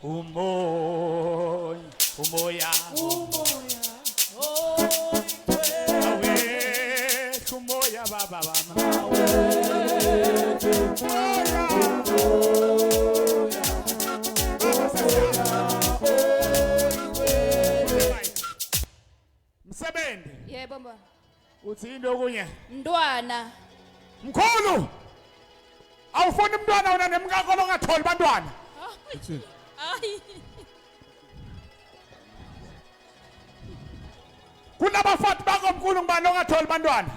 umoya umoya mawehle umoya baba mama Msebenzi Yebo baba. uthi into okunye Mntwana. mkhulu awufuni umntwana wena nemkakho longatholi bantwana Hayi. kunabafati bakho mkhulu ngibani longatholi bantwana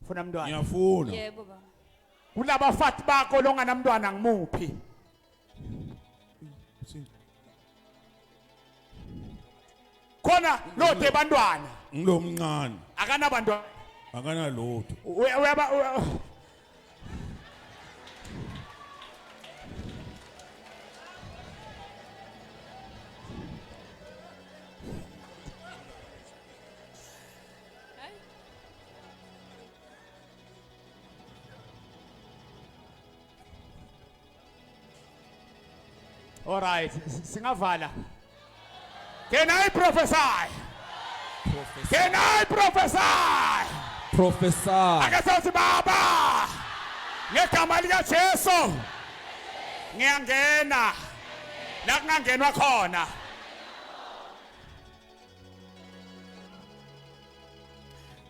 ufuna umntwana Ngiyafuna. Yebo baba. kunabafati bakho longanamntwana ngimuphi khona lode bantwana Ngilomncane. akanabantwana Akana lutho. uyaba All right, singavala. Can I prophesy? Can I prophesy? Prophesy. Akasathi baba. Ngegama lika Jesu. Ngiyangena. La kungangenwa khona.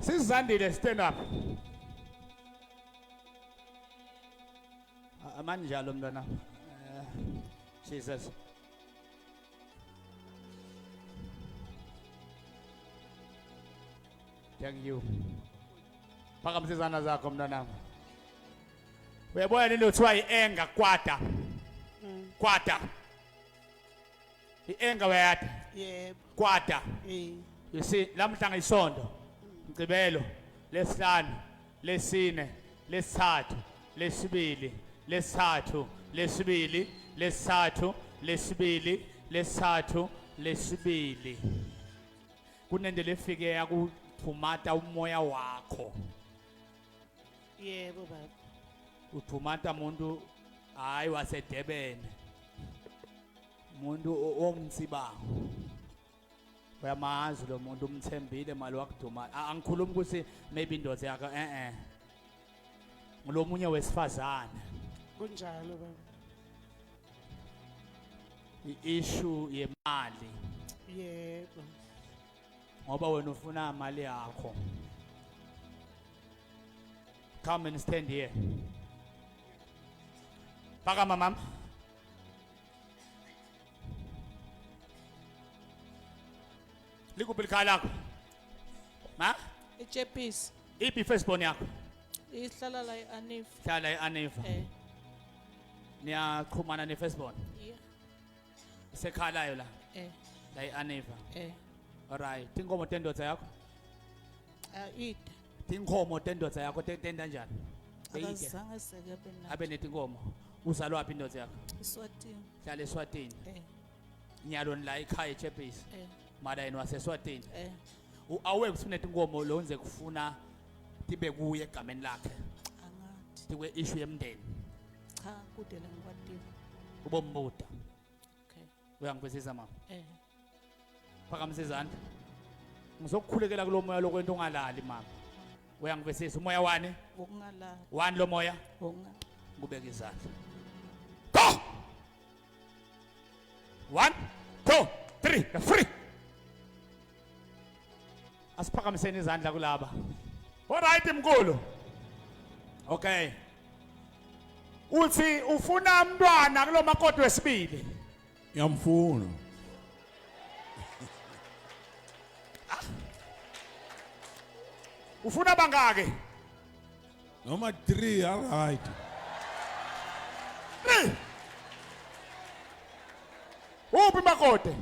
Sizandile stand up. Amanjalo mntwana. Jesus. Thank you. Phakamsizana zakho mntanami. Uyabona lento kuthiwa ienga kwada. Kwada. Ienga weyada. Yebo. Kwada. Eh. You see, lamhla ngeyisondo. Mgcibelo, lesihlanu, lesine, lesithathu, lesibili, lesithathu, lesibili, lesithathu, lesibili, lesithathu, lesibili. Kunento lefike yakuphumata umoya wakho. Yebo baba. Uphumata umuntu hayi waseDurban. Umuntu omtsibango. Uyamazi lo muntu umthembile mali wakuduma. Angikhulumi ukuthi maybe indoda yakho Ngulomunye wesifazana. Kunjalo baba. I-issue yemali. Yebo. Ngoba wena ufuna imali yakho. Come and stand here. Phaka mama. Likuphi ikhaya lakho? Ma? Echepisi. Iphi firstborn yakho? Ihlala la eAnif. Hlala eAneva. Niyaqhumana ne-firstborn? Yeah. Sekhalayo la? La eAneva. Alright. Tinkomo tendoda yakho? Ida. Tinkomo tendoda yakho tenda njani? Akazange seke bena. Abe netinkomo. Uzalwa aphi indoda yakho? Iswatini. Hlala eSwatini. Nyaloni la ekhaya eChepisi. Mara yena waseSwatini. Awe kusifuna inkomo lo nze kufuna tibe kuye egameni lakhe. Angathi. Tikwe issue yemndeni. Cha kudela ngikwatile. Ubombuda. Okay. Uyangizwisisa mama? Phakamisa izandla. Ngizokukhulekela kulo moya lokwento ungalali mama. Uyangizwisisa umoya wani? Wokungalala. Wani lo moya? Wokungalala. Kubeka izandla. Go! 1 2 3 you're free. Asiphakamiseni izandla kulaba. Alright mkhulu. Okay. Uthi ufuna umntwana kulo makoti wesibili. Ngiyamfuna. Ufuna bangaki? Noma 3 alright. 3. Uphi makoti?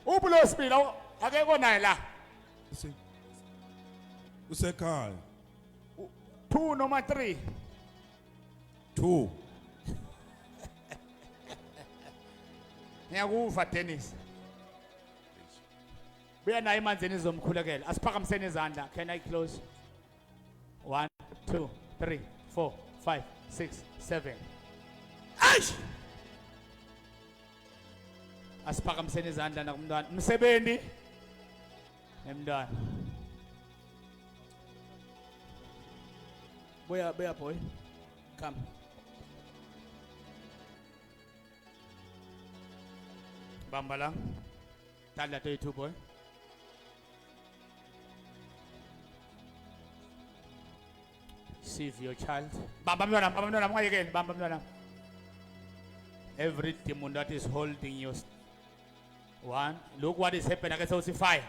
Uphi lo wesibili akekho naye la? Usekhaya. 2 noma 3. 2. Ngiyakuva Dennis. Buya naye emanzini izomkhulekela. Asiphakamiseni izandla. Can I close? 1 2 3 4 5 6 7. Aish! Asiphakamiseni izandla nakumntwana. Umsebenzi nemntwana. Buya boy. Come. Bamba lang. Tanda 32 boy. Save your child. Bamba mntwana ungayekeli, bamba mntwana. Every demon that is holding you. One. Look what is happening. I can say fire.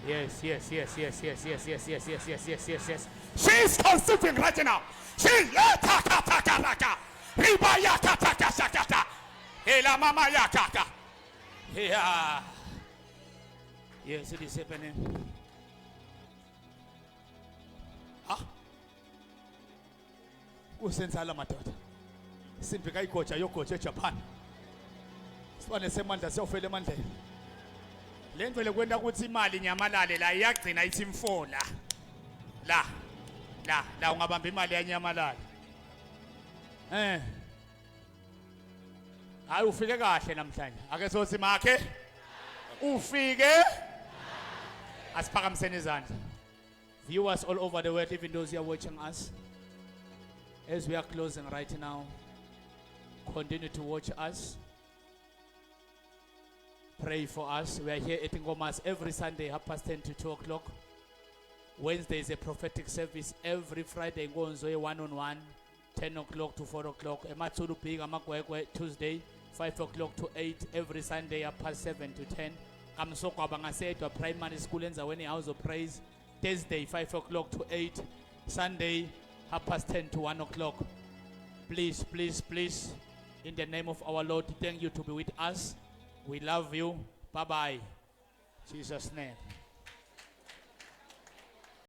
Yes. She's conceiving right now. She taka. Riba yaka. Ela mama yaka. Yeah. Yes, it is happening. Ah. Usenzala madoda. Simpi kayigoja yogoja eJapan. Sibane semandla siyofela emandleni. Lento lekwenta ukuthi imali nyamalale la iyagcina ithi mfola. La ungabamba imali yanyamalala. Hayi ufike kahle namhlanje. Ake sothi makhe. Ufike. Asiphakamiseni izandla. Viewers all over the world, even those who are watching us. As we are closing right now, continue to watch us. Pray for us. We are here at Ngomas every Sunday, 10:30 to 2 o'clock. Wednesday is a prophetic service. Every Friday, Ngonzo 1-on-1, 10 o'clock to 4 o'clock. Ematsulu Big Amakwekwe, Tuesday, 5 o'clock to 8. Every Sunday, 7 to 10. Kamsoko Abangasetwa Primary School in Zaweni House of Praise. Thursday, 5 o'clock to 8. Sunday, 10:30 to 1 o'clock. Please, in the name of our Lord, thank you to be with us. We love you. Bye-bye. Jesus' name.